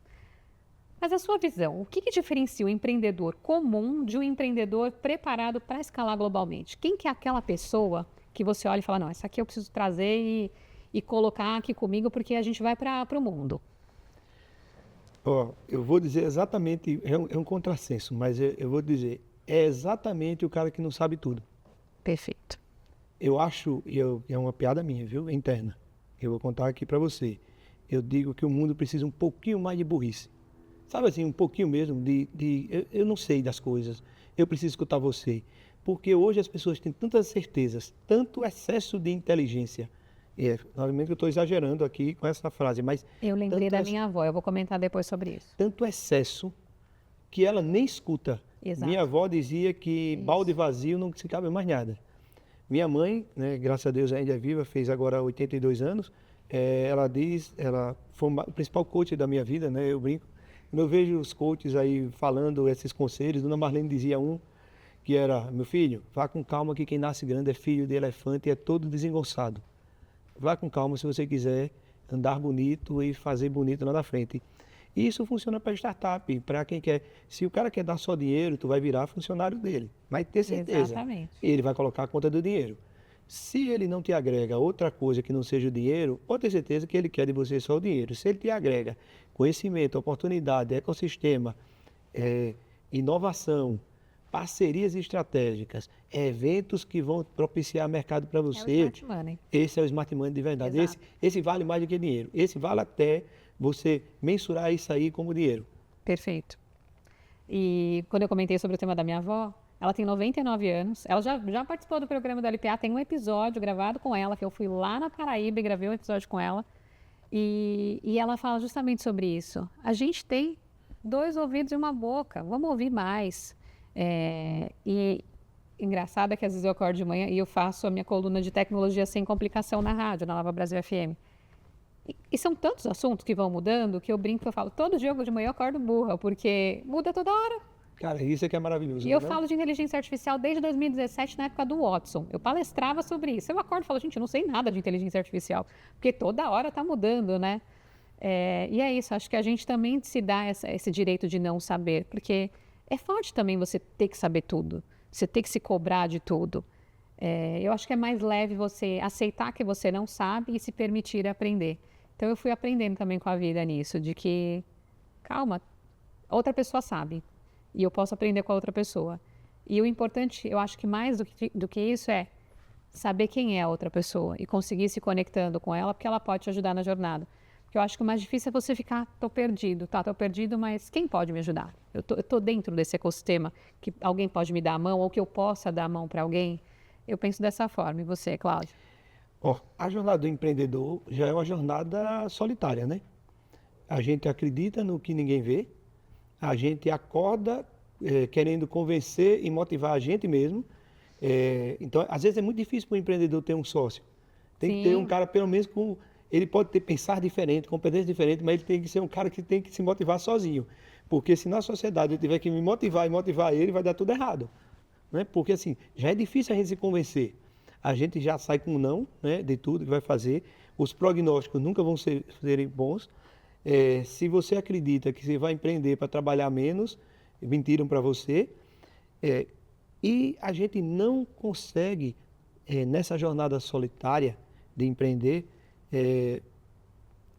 A: Mas a sua visão, o que diferencia o empreendedor comum de um empreendedor preparado para escalar globalmente? Quem que é aquela pessoa que você olha e fala, não, essa aqui eu preciso trazer e colocar aqui comigo porque a gente vai para o mundo?
B: Eu vou dizer exatamente, é um contrassenso, mas eu vou dizer, é exatamente o cara que não sabe tudo.
A: Perfeito.
B: Eu acho, é uma piada minha, viu, interna, eu vou contar aqui para você. Eu digo que o mundo precisa um pouquinho mais de burrice. Sabe assim, um pouquinho mesmo eu não sei das coisas, eu preciso escutar você. Porque hoje as pessoas têm tantas certezas, tanto excesso de inteligência. Obviamente que eu estou exagerando aqui com essa frase, mas...
A: Eu lembrei da minha avó, eu vou comentar depois sobre isso.
B: Tanto excesso que ela nem escuta.
A: Exato.
B: Minha avó dizia que balde vazio não se cabe mais nada. Minha mãe, né, graças a Deus ainda é viva, fez agora 82 anos, ela foi o principal coach da minha vida, né, eu brinco. Quando eu vejo os coaches aí falando esses conselhos, Dona Marlene dizia que era, meu filho, vá com calma que quem nasce grande é filho de elefante e é todo desengonçado. Vá com calma se você quiser andar bonito e fazer bonito lá na frente. E isso funciona para startup, para quem quer. Se o cara quer dar só dinheiro, tu vai virar funcionário dele. Vai ter certeza.
A: Exatamente.
B: Ele vai colocar a conta do dinheiro. Se ele não te agrega outra coisa que não seja o dinheiro, pode ter certeza que ele quer de você só o dinheiro. Se ele te agrega conhecimento, oportunidade, ecossistema, inovação, parcerias estratégicas, eventos que vão propiciar mercado para você.
A: É o Smart Money.
B: Esse é o Smart Money de verdade. Esse vale mais do que dinheiro. Esse vale até você mensurar isso aí como dinheiro.
A: Perfeito. E quando eu comentei sobre o tema da minha avó, ela tem 99 anos, ela já participou do programa da LPA, tem um episódio gravado com ela, que eu fui lá na Paraíba e gravei um episódio com ela, e ela fala justamente sobre isso. A gente tem 2 ouvidos e uma boca, vamos ouvir mais. E engraçado é que às vezes eu acordo de manhã e eu faço a minha coluna de tecnologia sem complicação na rádio, na Nova Brasil FM. E são tantos assuntos que vão mudando que eu brinco, eu falo, todo dia de manhã eu acordo burra, porque muda toda hora.
B: Cara, isso é que é maravilhoso.
A: E eu falo de inteligência artificial desde 2017, na época do Watson. Eu palestrava sobre isso. Eu acordo e falo, gente, eu não sei nada de inteligência artificial, porque toda hora está mudando, né? E é isso, acho que a gente também se dá esse direito de não saber, porque é forte também você ter que saber tudo, você ter que se cobrar de tudo. Eu acho que é mais leve você aceitar que você não sabe e se permitir aprender. Então eu fui aprendendo também com a vida nisso, de que, calma, outra pessoa sabe. E eu posso aprender com a outra pessoa. E o importante, eu acho que mais do que isso é saber quem é a outra pessoa e conseguir se conectando com ela, porque ela pode te ajudar na jornada. Porque eu acho que o mais difícil é você ficar, tô perdido, mas quem pode me ajudar? Eu tô dentro desse ecossistema, que alguém pode me dar a mão ou que eu possa dar a mão para alguém. Eu penso dessa forma. E você, Cláudio?
B: A jornada do empreendedor já é uma jornada solitária, né? A gente acredita no que ninguém vê, a gente acorda querendo convencer e motivar a gente mesmo. Então, às vezes é muito difícil para o empreendedor ter um sócio. Tem que ter um cara, pelo menos, ele pode pensar diferente, competência diferente, mas ele tem que ser um cara que tem que se motivar sozinho. Porque se na sociedade eu tiver que me motivar e motivar ele, vai dar tudo errado. Né? Porque assim, já é difícil a gente se convencer. A gente já sai com um não, né, de tudo que vai fazer. Os prognósticos nunca vão serem bons. Se você acredita que você vai empreender para trabalhar menos, mentiram para você. E a gente não consegue, nessa jornada solitária de empreender,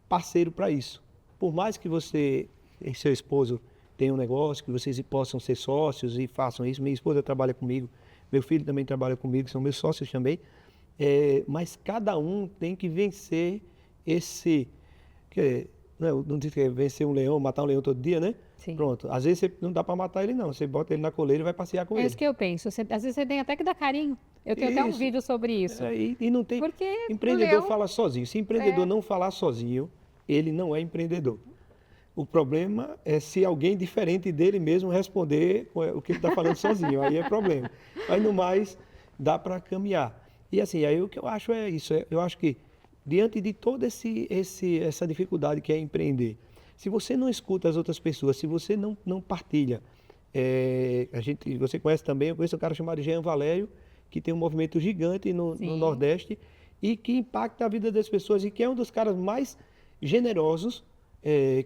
B: parceiro para isso. Por mais que você e seu esposo tenham um negócio, que vocês possam ser sócios e façam isso. Minha esposa trabalha comigo, meu filho também trabalha comigo, são meus sócios também. Mas cada um tem que vencer esse... não diz que é vencer um leão, matar um leão todo dia, né?
A: Sim.
B: Pronto. Às vezes não dá para matar ele, não. Você bota ele na coleira e vai passear com ele.
A: É isso que eu penso. Às vezes você tem até que dar carinho. Eu tenho até um vídeo sobre isso.
B: E não tem...
A: Porque
B: empreendedor fala sozinho. Se empreendedor não falar sozinho, ele não é empreendedor. O problema é se alguém diferente dele mesmo responder o que ele está falando sozinho, aí é problema. Mas no mais, dá para caminhar. E assim, aí o que eu acho é isso, eu acho que diante de toda essa dificuldade que é empreender, se você não escuta as outras pessoas, se você não partilha, você conhece também, eu conheço um cara chamado Jean Valério, que tem um movimento gigante no Nordeste e que impacta a vida das pessoas e que é um dos caras mais generosos,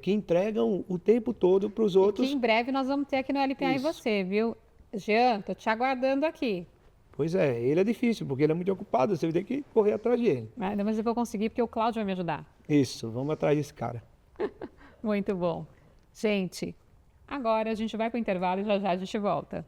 B: que entregam o tempo todo para os outros.
A: E que em breve nós vamos ter aqui no LPA em você, viu? Jean, tô te aguardando aqui.
B: Pois é, ele é difícil, porque ele é muito ocupado, você vai ter que correr atrás dele.
A: Mas eu vou conseguir, porque o Cláudio vai me ajudar.
B: Isso, vamos atrás desse cara.
A: Muito bom. Gente, agora a gente vai para o intervalo e já já a gente volta.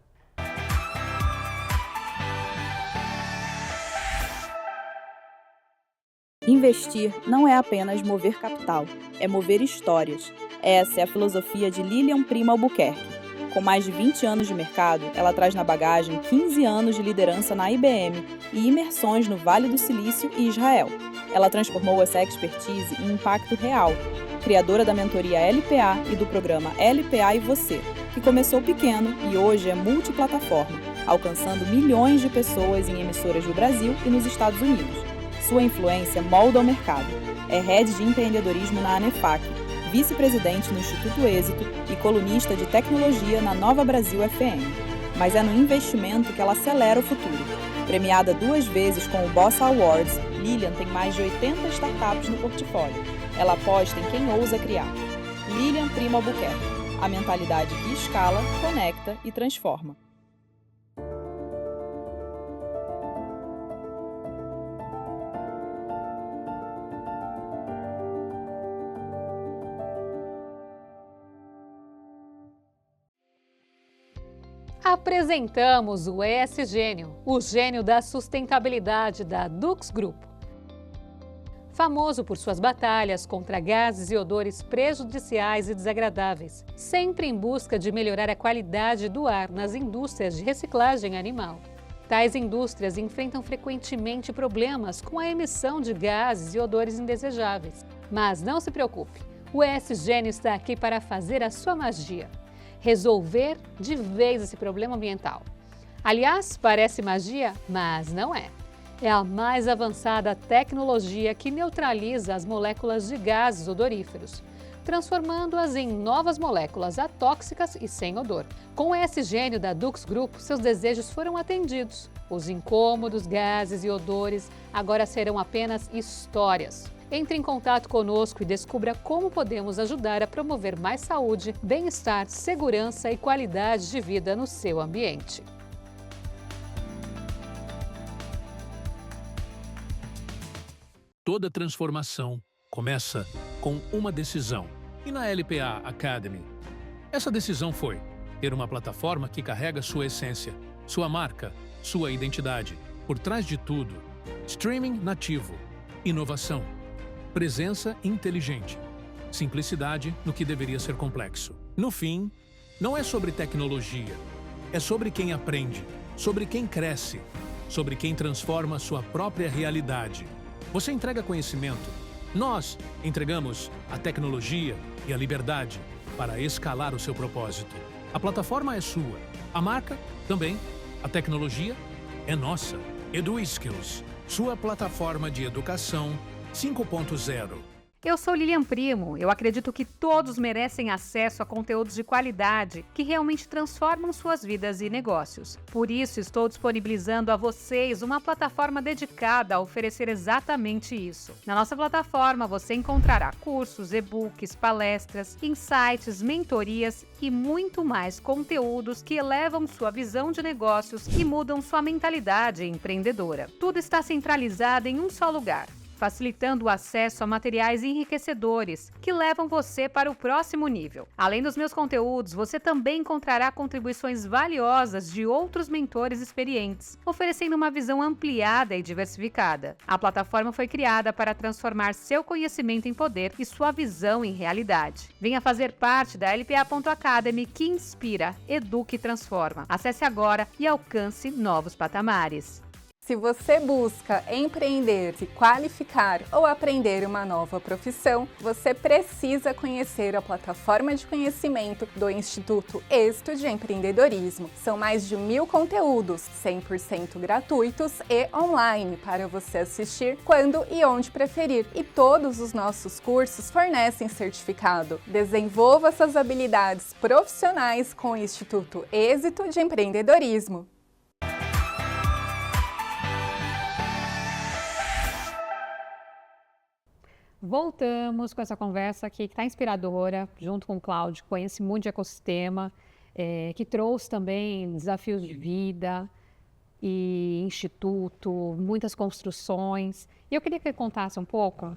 C: Investir não é apenas mover capital, é mover histórias. Essa é a filosofia de Lilian Primo Albuquerque. Com mais de 20 anos de mercado, ela traz na bagagem 15 anos de liderança na IBM e imersões no Vale do Silício e Israel. Ela transformou essa expertise em impacto real, criadora da mentoria LPA e do programa LPA e Você, que começou pequeno e hoje é multiplataforma, alcançando milhões de pessoas em emissoras no Brasil e nos Estados Unidos. Sua influência molda o mercado. É head de empreendedorismo na ANEFAC, vice-presidente no Instituto Êxito e colunista de tecnologia na Nova Brasil FM. Mas é no investimento que ela acelera o futuro. Premiada 2 vezes com o Boss Awards, Lilian tem mais de 80 startups no portfólio. Ela aposta em quem ousa criar. Lilian Primo Albuquerque. A mentalidade que escala, conecta e transforma.
A: Apresentamos o ESGênio, o gênio da sustentabilidade da Dux Grupo. Famoso por suas batalhas contra gases e odores prejudiciais e desagradáveis, sempre em busca de melhorar a qualidade do ar nas indústrias de reciclagem animal. Tais indústrias enfrentam frequentemente problemas com a emissão de gases e odores indesejáveis. Mas não se preocupe, o ESGênio está aqui para fazer a sua magia. Resolver de vez esse problema ambiental. Aliás, parece magia, mas não é. É a mais avançada tecnologia que neutraliza as moléculas de gases odoríferos, transformando-as em novas moléculas atóxicas e sem odor. Com o ESGênio da Dux Group, seus desejos foram atendidos. Os incômodos, gases e odores agora serão apenas histórias. Entre em contato conosco e descubra como podemos ajudar a promover mais saúde, bem-estar, segurança e qualidade de vida no seu ambiente.
E: Toda transformação começa com uma decisão. E na LPA Academy, essa decisão foi ter uma plataforma que carrega sua essência, sua marca, sua identidade. Por trás de tudo, streaming nativo, inovação, presença inteligente, simplicidade no que deveria ser complexo. No fim, não é sobre tecnologia, é sobre quem aprende, sobre quem cresce, sobre quem transforma sua própria realidade. Você entrega conhecimento, nós entregamos a tecnologia e a liberdade para escalar o seu propósito. A plataforma é sua, a marca também, a tecnologia é nossa. EduSkills, sua plataforma de educação 5.0.
A: Eu sou Lilian Primo. Eu acredito que todos merecem acesso a conteúdos de qualidade que realmente transformam suas vidas e negócios. Por isso, estou disponibilizando a vocês uma plataforma dedicada a oferecer exatamente isso. Na nossa plataforma, você encontrará cursos, e-books, palestras, insights, mentorias e muito mais conteúdos que elevam sua visão de negócios e mudam sua mentalidade empreendedora. Tudo está centralizado em um só lugar, facilitando o acesso a materiais enriquecedores que levam você para o próximo nível. Além dos meus conteúdos, você também encontrará contribuições valiosas de outros mentores experientes, oferecendo uma visão ampliada e diversificada. A plataforma foi criada para transformar seu conhecimento em poder e sua visão em realidade. Venha fazer parte da LPA.Academy, que inspira, educa e transforma. Acesse agora e alcance novos patamares.
G: Se você busca empreender, se qualificar ou aprender uma nova profissão, você precisa conhecer a plataforma de conhecimento do Instituto Êxito de Empreendedorismo. São mais de 1000 conteúdos, 100% gratuitos e online, para você assistir quando e onde preferir. E todos os nossos cursos fornecem certificado. Desenvolva suas habilidades profissionais com o Instituto Êxito de Empreendedorismo.
A: Voltamos com essa conversa aqui que está inspiradora, junto com o Cláudio, que conhece muito de ecossistema, que trouxe também desafios de vida e instituto, muitas construções. E eu queria que ele contasse um pouco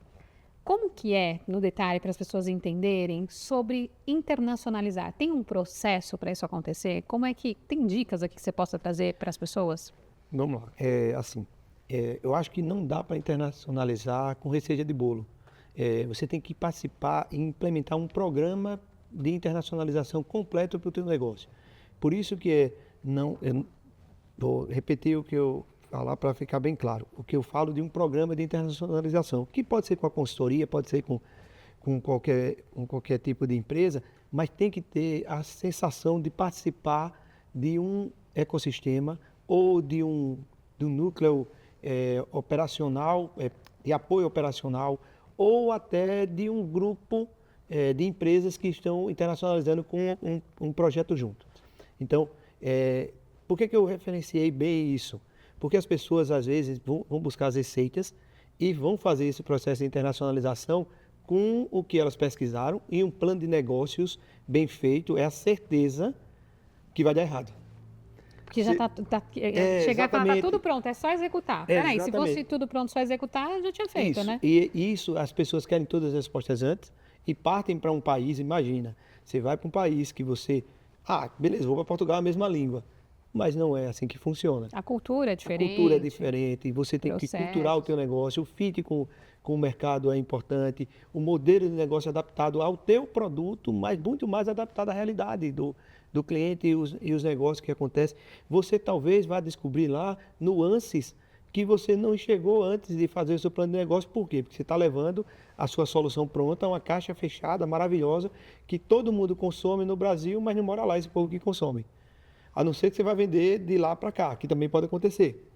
A: como que é, no detalhe, para as pessoas entenderem, sobre internacionalizar. Tem um processo para isso acontecer? Como é que... Tem dicas aqui que você possa trazer para as pessoas?
B: Vamos lá. Eu acho que não dá para internacionalizar com receita de bolo. Você tem que participar e implementar um programa de internacionalização completo para o teu negócio. Por isso que eu vou repetir o que eu falar para ficar bem claro. O que eu falo de um programa de internacionalização, que pode ser com a consultoria, pode ser com qualquer tipo de empresa, mas tem que ter a sensação de participar de um ecossistema ou de um núcleo operacional, de apoio operacional, ou até de um grupo de empresas que estão internacionalizando com um projeto junto. Então, por que eu referenciei bem isso? Porque as pessoas, às vezes, vão buscar as receitas e vão fazer esse processo de internacionalização com o que elas pesquisaram e um plano de negócios bem feito é a certeza que vai dar errado.
A: Porque já chegar e falar, está tudo pronto, é só executar. Peraí, se fosse tudo pronto, só executar, já tinha feito,
B: isso,
A: né?
B: E isso, as pessoas querem todas as respostas antes e partem para um país, imagina, você vai para um país que você, beleza, vou para Portugal, a mesma língua, mas não é assim que funciona.
A: A cultura é diferente.
B: A cultura é diferente, você tem que culturar o teu negócio, o fit com o mercado é importante, o modelo de negócio adaptado ao teu produto, mas muito mais adaptado à realidade do cliente e os negócios que acontecem. Você talvez vá descobrir lá nuances que você não enxergou antes de fazer o seu plano de negócio. Por quê? Porque você está levando a sua solução pronta, uma caixa fechada, maravilhosa, que todo mundo consome no Brasil, mas não mora lá esse povo que consome. A não ser que você vai vender de lá para cá, que também pode acontecer.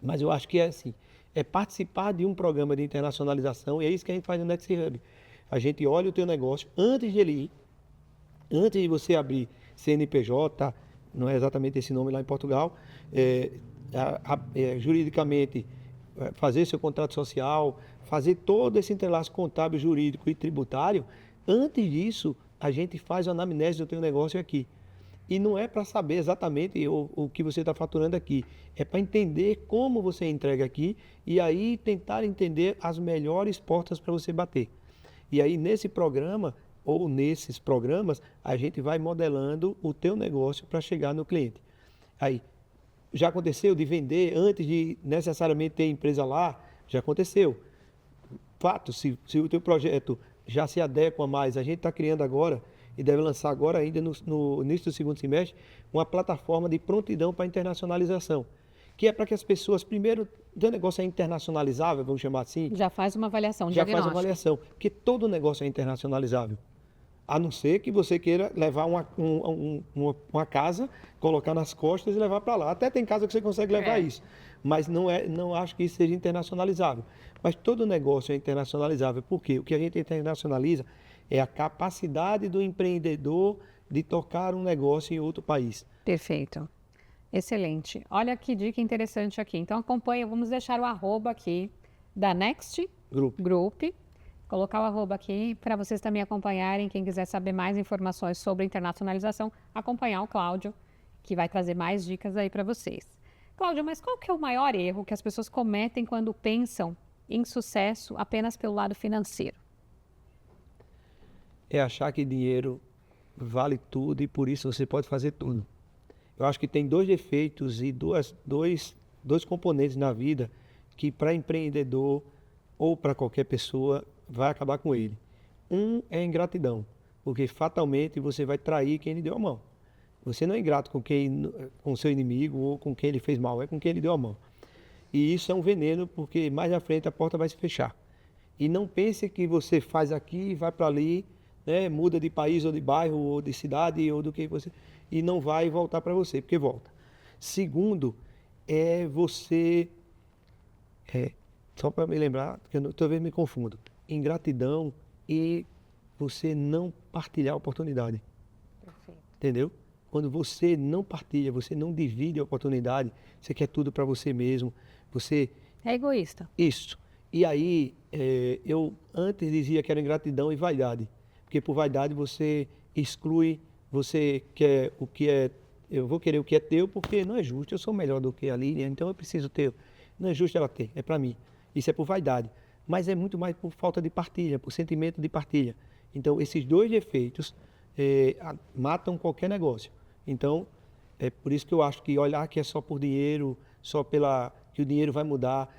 B: Mas eu acho que é assim, é participar de um programa de internacionalização, e é isso que a gente faz no Next Hub. A gente olha o teu negócio antes de ele ir, antes de você abrir CNPJ, não é exatamente esse nome lá em Portugal, juridicamente fazer seu contrato social, fazer todo esse entrelaço contábil, jurídico e tributário. Antes disso, a gente faz a anamnese do teu negócio aqui. E não é para saber exatamente o que você está faturando aqui, é para entender como você entrega aqui e aí tentar entender as melhores portas para você bater. E aí nesse programa ou nesses programas, a gente vai modelando o teu negócio para chegar no cliente. Aí, já aconteceu de vender antes de necessariamente ter empresa lá? Já aconteceu. Fato, se o teu projeto já se adequa mais, a gente está criando agora, e deve lançar agora ainda no início do segundo semestre, uma plataforma de prontidão para internacionalização, que é para que as pessoas, primeiro, o negócio é internacionalizável, vamos chamar assim.
A: Já faz uma avaliação,
B: já faz uma avaliação, porque todo negócio é internacionalizável. A não ser que você queira levar uma casa, colocar nas costas e levar para lá. Até tem casa que você consegue levar isso, mas não acho que isso seja internacionalizável. Mas todo negócio é internacionalizável, porque o que a gente internacionaliza é a capacidade do empreendedor de tocar um negócio em outro país.
A: Perfeito. Excelente. Olha que dica interessante aqui. Então acompanha, vamos deixar o arroba aqui da Next Group. Colocar o arroba aqui para vocês também acompanharem. Quem quiser saber mais informações sobre internacionalização, acompanhar o Cláudio, que vai trazer mais dicas aí para vocês. Cláudio, mas qual que é o maior erro que as pessoas cometem quando pensam em sucesso apenas pelo lado financeiro?
B: É achar que dinheiro vale tudo e por isso você pode fazer tudo. Eu acho que tem dois defeitos e dois componentes na vida que para empreendedor ou para qualquer pessoa vai acabar com ele. Um é a ingratidão, porque fatalmente você vai trair quem lhe deu a mão. Você não é ingrato com o seu inimigo ou com quem ele fez mal, é com quem ele deu a mão. E isso é um veneno, porque mais à frente a porta vai se fechar. E não pense que você faz aqui, vai para ali, né, muda de país ou de bairro ou de cidade ou do que você... E não vai voltar para você, porque volta. Segundo, é você... só para me lembrar, porque eu talvez me confundo. Ingratidão e você não partilhar a oportunidade.
A: Perfeito.
B: Entendeu? Quando você não partilha, você não divide a oportunidade, você quer tudo para você mesmo, você...
A: É egoísta.
B: Isso. E aí, eu antes dizia que era ingratidão e vaidade. Porque por vaidade você exclui, você quer o que é... Eu vou querer o que é teu porque não é justo, eu sou melhor do que a Lilian, então eu preciso ter. Não é justo ela ter, é para mim. Isso é por vaidade. Mas é muito mais por falta de partilha, por sentimento de partilha. Então, esses dois defeitos matam qualquer negócio. Então, é por isso que eu acho que olhar que é só por dinheiro, só que o dinheiro vai mudar.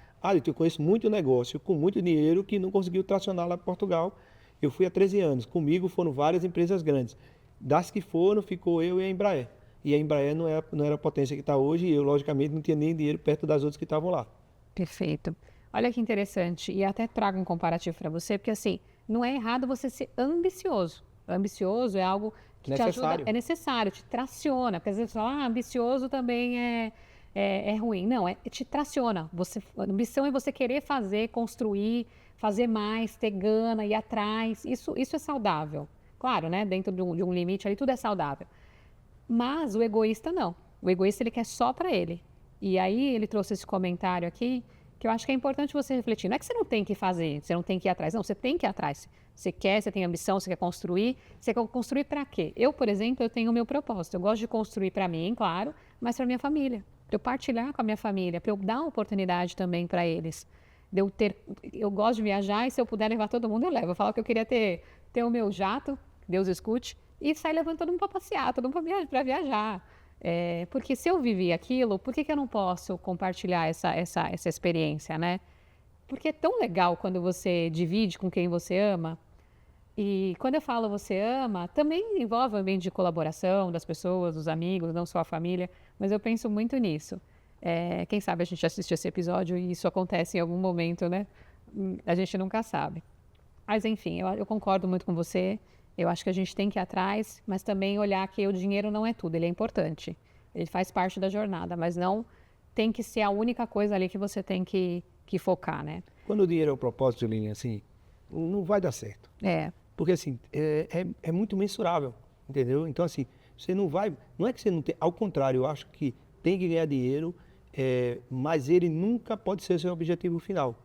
B: Eu conheço muito negócio com muito dinheiro que não conseguiu tracionar lá em Portugal. Eu fui há 13 anos. Comigo foram várias empresas grandes. Das que foram, ficou eu e a Embraer. E a Embraer não era a potência que está hoje e eu, logicamente, não tinha nem dinheiro perto das outras que estavam lá.
A: Perfeito. Olha que interessante. E até trago um comparativo para você, porque assim, não é errado você ser ambicioso. Ambicioso é algo que te ajuda, é necessário, te traciona. Porque às vezes você fala, ambicioso também é ruim. Não, te traciona. A ambição é você querer fazer, construir, fazer mais, ter gana, ir atrás. Isso é saudável. Claro, né? Dentro de um limite ali, tudo é saudável. Mas o egoísta não. O egoísta ele quer só para ele. E aí ele trouxe esse comentário aqui, que eu acho que é importante você refletir. Não é que você não tem que fazer, você não tem que ir atrás. Não, você tem que ir atrás. Você quer, você tem ambição, você quer construir. Você quer construir para quê? Eu, por exemplo, eu tenho o meu propósito. Eu gosto de construir para mim, claro, mas para minha família. Para eu partilhar com a minha família, para eu dar uma oportunidade também para eles. Eu gosto de viajar e se eu puder levar todo mundo, eu levo. Eu falo que eu queria ter o meu jato, Deus escute, e sair levando todo mundo para passear, todo mundo para viajar. Porque se eu vivi aquilo, por que eu não posso compartilhar essa experiência, né? Porque é tão legal quando você divide com quem você ama. E quando eu falo você ama, também envolve o ambiente de colaboração das pessoas, dos amigos, não só a família, mas eu penso muito nisso. Quem sabe a gente assiste esse episódio e isso acontece em algum momento, né? A gente nunca sabe. Mas enfim, eu concordo muito com você. Eu acho que a gente tem que ir atrás, mas também olhar que o dinheiro não é tudo, ele é importante. Ele faz parte da jornada, mas não tem que ser a única coisa ali que você tem que focar, né?
B: Quando o dinheiro é o propósito, Lilian, assim, não vai dar certo. Porque assim, é muito mensurável, entendeu? Então assim, você não vai... Não é que você não tem... Ao contrário, eu acho que tem que ganhar dinheiro, mas ele nunca pode ser o seu objetivo final.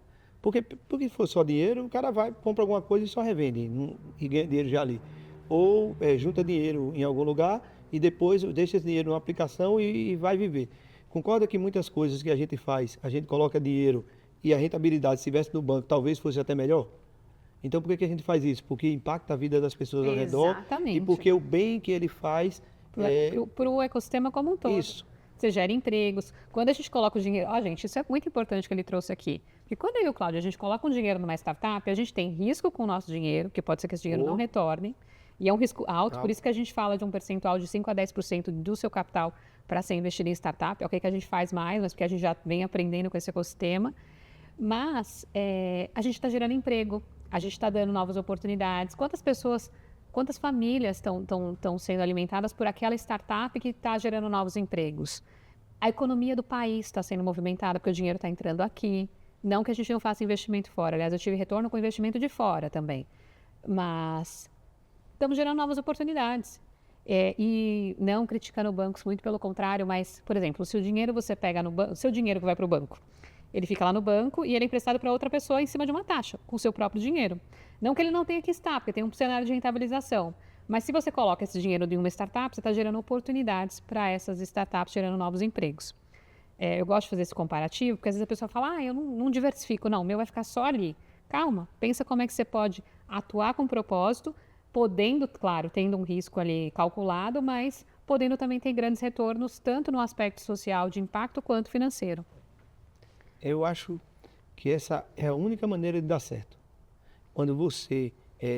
B: Porque se for só dinheiro, o cara vai, compra alguma coisa e só revende e ganha dinheiro já ali. Ou junta dinheiro em algum lugar e depois deixa esse dinheiro numa aplicação e vai viver. Concorda que muitas coisas que a gente faz, a gente coloca dinheiro e a rentabilidade, se estivesse no banco, talvez fosse até melhor? Então por que a gente faz isso? Porque impacta a vida das pessoas ao redor e porque o bem que ele faz...
A: Para o ecossistema como um todo.
B: Isso.
A: Você gera empregos. Quando a gente coloca o dinheiro... gente, isso é muito importante que ele trouxe aqui. Porque quando eu e o Cláudio, a gente coloca um dinheiro numa startup, a gente tem risco com o nosso dinheiro, que pode ser que esse dinheiro não retorne. E é um risco alto, por isso que a gente fala de um percentual de 5 a 10% do seu capital para ser investido em startup. É o que a gente faz mais, mas porque a gente já vem aprendendo com esse ecossistema. Mas a gente está gerando emprego, a gente está dando novas oportunidades. Quantas famílias estão sendo alimentadas por aquela startup que está gerando novos empregos? A economia do país está sendo movimentada porque o dinheiro está entrando aqui. Não que a gente não faça investimento fora. Aliás, eu tive retorno com investimento de fora também. Mas estamos gerando novas oportunidades. E não criticando bancos, muito pelo contrário, mas, por exemplo, se o dinheiro você pega no banco, o seu dinheiro que vai para o banco, ele fica lá no banco e ele é emprestado para outra pessoa em cima de uma taxa, com o seu próprio dinheiro. Não que ele não tenha que estar, porque tem um cenário de rentabilização. Mas se você coloca esse dinheiro em uma startup, você está gerando oportunidades para essas startups, gerando novos empregos. Eu gosto de fazer esse comparativo, porque às vezes a pessoa fala, eu não diversifico, não, o meu vai ficar só ali. Calma, pensa como é que você pode atuar com propósito, podendo, claro, tendo um risco ali calculado, mas podendo também ter grandes retornos, tanto no aspecto social de impacto, quanto financeiro.
B: Eu acho que essa é a única maneira de dar certo. Quando você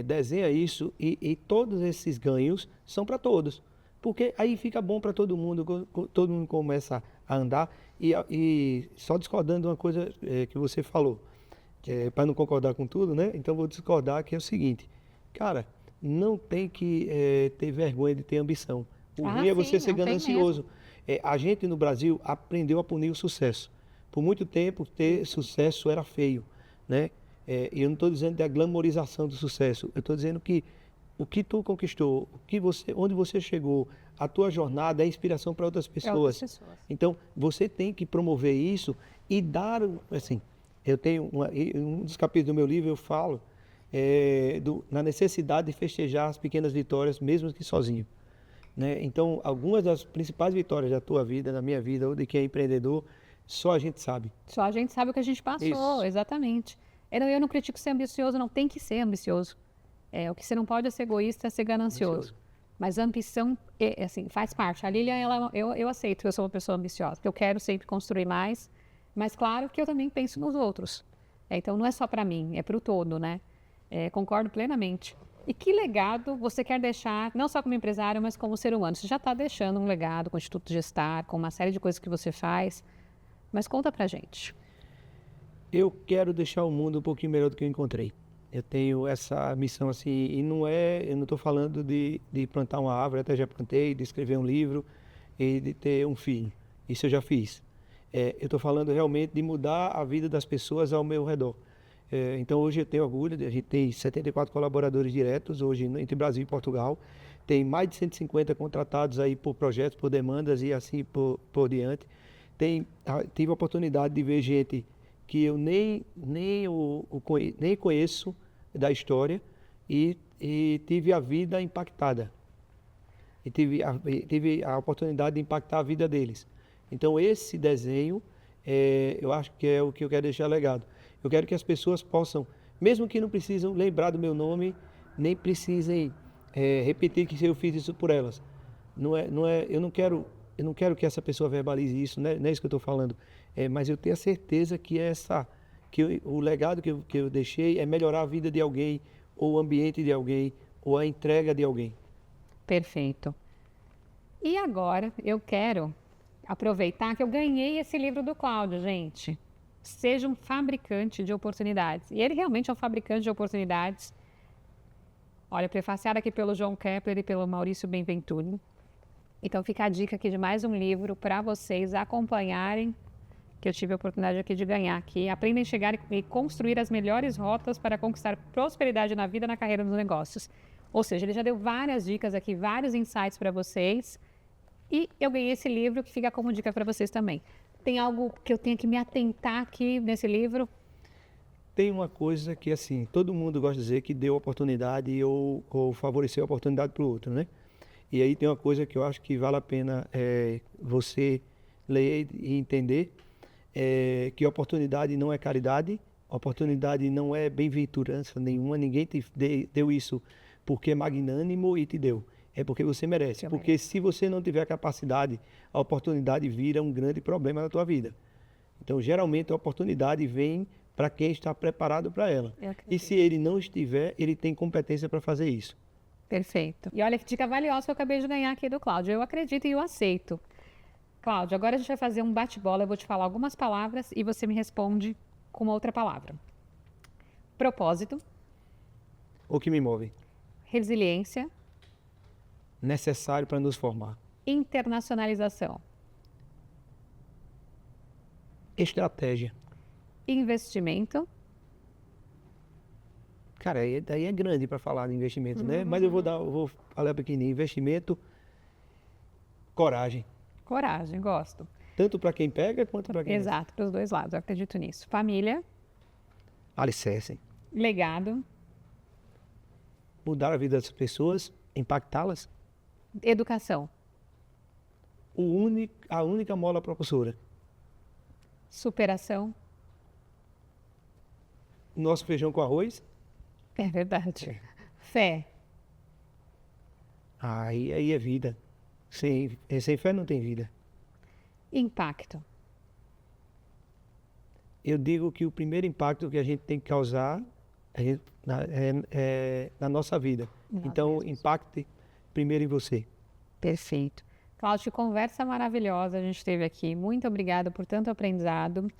B: desenha isso e todos esses ganhos são para todos. Porque aí fica bom para todo mundo começa a andar. E só discordando de uma coisa que você falou, para não concordar com tudo, né? Então vou discordar, que é o seguinte, cara, não tem que ter vergonha de ter ambição. O ruim é você ser ganancioso. A gente no Brasil aprendeu a punir o sucesso. Por muito tempo, ter sucesso era feio, né? E eu não estou dizendo da glamorização do sucesso. Eu estou dizendo que o que tu conquistou, onde você chegou, a tua jornada é inspiração para outras pessoas. Então, você tem que promover isso e dar, assim, eu tenho um dos capítulos do meu livro eu falo na necessidade de festejar as pequenas vitórias, mesmo que sozinho. Né? Então, algumas das principais vitórias da tua vida, da minha vida, ou de quem é empreendedor, só a gente sabe.
A: Só a gente sabe o que a gente passou, isso. Exatamente. Eu não critico ser ambicioso, não tem que ser ambicioso. O que você não pode é ser egoísta, é ser ganancioso. Mas a ambição, assim, faz parte. A Lilian, eu aceito que eu sou uma pessoa ambiciosa, que eu quero sempre construir mais, mas claro que eu também penso nos outros. Então, não é só para mim, é para o todo, né? Concordo plenamente. E que legado você quer deixar, não só como empresário, mas como ser humano? Você já está deixando um legado com o Instituto Gestar, com uma série de coisas que você faz, mas conta pra gente.
B: Eu quero deixar o mundo um pouquinho melhor do que eu encontrei. Eu tenho essa missão assim, e eu não estou falando de plantar uma árvore, até já plantei, de escrever um livro e de ter um filho. Isso eu já fiz. Eu estou falando realmente de mudar a vida das pessoas ao meu redor. Então hoje eu tenho orgulho, a gente tem 74 colaboradores diretos hoje entre Brasil e Portugal. Tem mais de 150 contratados aí por projetos, por demandas e assim por diante. Tive a oportunidade de ver gente que eu nem conheço da história e tive a vida impactada. E tive a oportunidade de impactar a vida deles. Então esse desenho, eu acho que é o que eu quero deixar legado. Eu quero que as pessoas possam, mesmo que não precisam lembrar do meu nome, nem precisem repetir que eu fiz isso por elas. Eu não quero que essa pessoa verbalize isso, não é isso que eu estou falando. Mas eu tenho a certeza que o legado que eu deixei é melhorar a vida de alguém, ou o ambiente de alguém, ou a entrega de alguém.
A: Perfeito. E agora eu quero aproveitar que eu ganhei esse livro do Cláudio, gente. Seja um fabricante de oportunidades. E ele realmente é um fabricante de oportunidades. Olha, prefaciado aqui pelo João Kepler e pelo Maurício Benventuri. Então fica a dica aqui de mais um livro para vocês acompanharem, que eu tive a oportunidade aqui de ganhar aqui. Aprendem a chegar e construir as melhores rotas para conquistar prosperidade na vida, na carreira, nos negócios. Ou seja, ele já deu várias dicas aqui, vários insights para vocês. E eu ganhei esse livro que fica como dica para vocês também. Tem algo que eu tenho que me atentar aqui nesse livro?
B: Tem uma coisa que, assim, todo mundo gosta de dizer que deu oportunidade ou favoreceu a oportunidade para o outro, né? E aí tem uma coisa que eu acho que vale a pena você ler e entender, que oportunidade não é caridade, oportunidade não é bem-aventurança nenhuma, ninguém te deu isso porque é magnânimo e te deu. É porque você merece. Porque se você não tiver capacidade, a oportunidade vira um grande problema na tua vida. Então, geralmente, a oportunidade vem para quem está preparado para ela. E se ele não estiver, ele tem competência para fazer isso.
A: Perfeito. E olha que dica valiosa que eu acabei de ganhar aqui do Cláudio. Eu acredito e eu aceito. Cláudio, agora a gente vai fazer um bate-bola. Eu vou te falar algumas palavras e você me responde com uma outra palavra. Propósito.
B: O que me move.
A: Resiliência.
B: Necessário para nos formar.
A: Internacionalização.
B: Estratégia.
A: Investimento.
B: Cara, daí é grande para falar de investimento, né? Mas eu vou falar pequenininho. Investimento, coragem.
A: Coragem, gosto.
B: Tanto para quem pega quanto para quem...
A: Exato, para os dois lados, eu acredito nisso. Família.
B: Alicerce.
A: Legado.
B: Mudar a vida das pessoas, impactá-las.
A: Educação.
B: A única mola propulsora.
A: Superação.
B: Nosso feijão com arroz.
A: É verdade. Fé.
B: Aí é vida. Sem fé não tem vida.
A: Impacto.
B: Eu digo que o primeiro impacto que a gente tem que causar na nossa vida. Então, impacte primeiro em você.
A: Perfeito. Cláudio, que conversa maravilhosa a gente teve aqui. Muito obrigada por tanto aprendizado.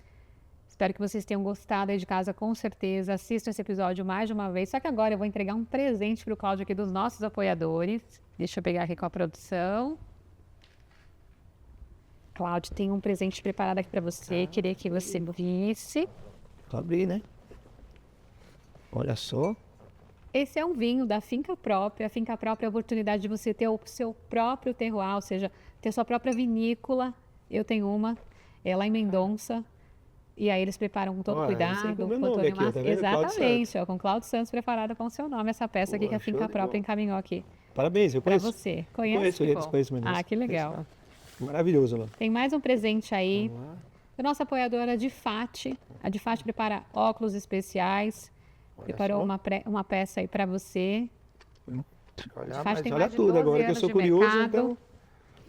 A: Espero que vocês tenham gostado aí de casa, com certeza. Assistam esse episódio mais de uma vez. Só que agora eu vou entregar um presente para o Cláudio aqui dos nossos apoiadores. Deixa eu pegar aqui com a produção. Cláudio, tem um presente preparado aqui para você. Queria que você visse.
B: Vou abrir, né? Olha só.
A: Esse é um vinho da Finca Própria. A Finca Própria é a oportunidade de você ter o seu próprio terroir, ou seja, ter sua própria vinícola. Eu tenho uma, é lá em Mendonça. E aí eles preparam com todo cuidado.
B: Com meu nome aqui, tá vendo?
A: Exatamente, ó, com Cláudio Santos preparada com o seu nome. Essa peça aqui que a Finca Própria encaminhou aqui.
B: Parabéns, eu
A: Para
B: conheço.
A: você. Conhece?
B: Conheço mesmo.
A: Ah, que legal.
B: Maravilhoso, lá.
A: Tem mais um presente aí. Da nossa apoiadora Difate. A Difate prepara óculos especiais. Preparou uma peça aí para você.
B: Olha,
A: tem
B: olha
A: mais de
B: tudo
A: 12
B: agora que eu
A: anos
B: sou
A: de
B: curioso,
A: mercado.
B: então.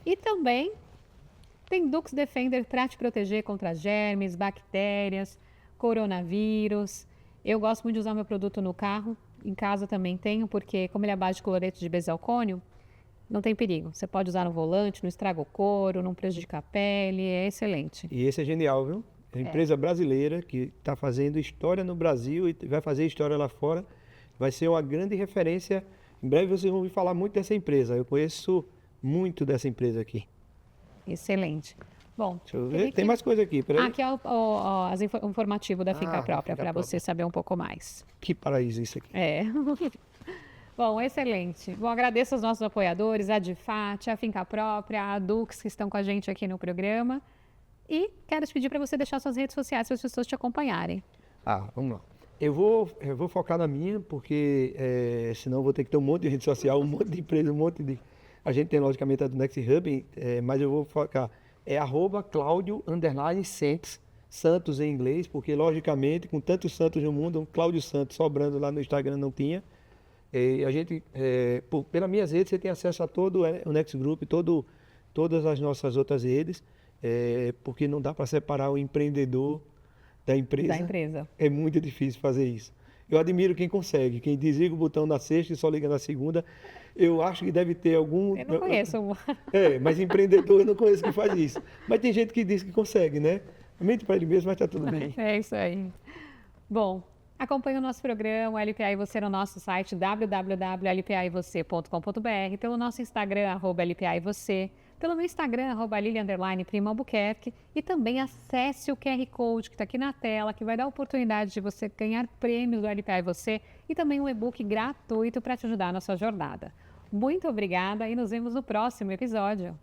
A: E também tem Dux Defender para te proteger contra germes, bactérias, coronavírus. Eu gosto muito de usar meu produto no carro. Em casa também tenho, porque como ele é à base de cloreto de benzalcônio, não tem perigo. Você pode usar no volante, não estraga o couro, não prejudica a pele, é excelente.
B: E esse é genial, viu? É uma empresa brasileira que está fazendo história no Brasil e vai fazer história lá fora. Vai ser uma grande referência. Em breve vocês vão ouvir falar muito dessa empresa. Eu conheço muito dessa empresa aqui.
A: Excelente. Bom,
B: deixa eu ver. Tem mais coisa aqui. Peraí.
A: Aqui é o informativo da Finca Própria, para você saber um pouco mais.
B: Que paraíso isso aqui.
A: É. Bom, excelente. Bom, agradeço aos nossos apoiadores, a Difate, a Finca Própria, a Dux, que estão com a gente aqui no programa. E quero te pedir para você deixar suas redes sociais para as pessoas te acompanharem.
B: Vamos lá. Eu vou focar na minha, porque senão eu vou ter que ter um monte de rede social, um monte de empresa, um monte de... A gente tem, logicamente, a do Next Hub, mas eu vou focar. É @Claudio_Santos, Santos em inglês, porque, logicamente, com tantos Santos no mundo, um Cláudio Santos sobrando lá no Instagram não tinha. A gente, pelas minhas redes, você tem acesso a todo o Next Group, todas as nossas outras redes, porque não dá para separar o empreendedor da empresa. É muito difícil fazer isso. Eu admiro quem consegue, quem desliga o botão na sexta e só liga na segunda. Eu acho que deve ter algum...
A: Eu não conheço.
B: Mas empreendedor eu não conheço que faz isso. Mas tem gente que diz que consegue, né? Mente para ele mesmo, mas está tudo bem.
A: É isso aí. Bom, acompanhe o nosso programa, o LPA e Você, no nosso site www.lpaevocê.com.br, pelo nosso Instagram, @LPA e Você, pelo meu Instagram, @Lili_Prima Albuquerque, e também acesse o QR Code que está aqui na tela, que vai dar a oportunidade de você ganhar prêmios do LPA e Você e também um e-book gratuito para te ajudar na sua jornada. Muito obrigada e nos vemos no próximo episódio.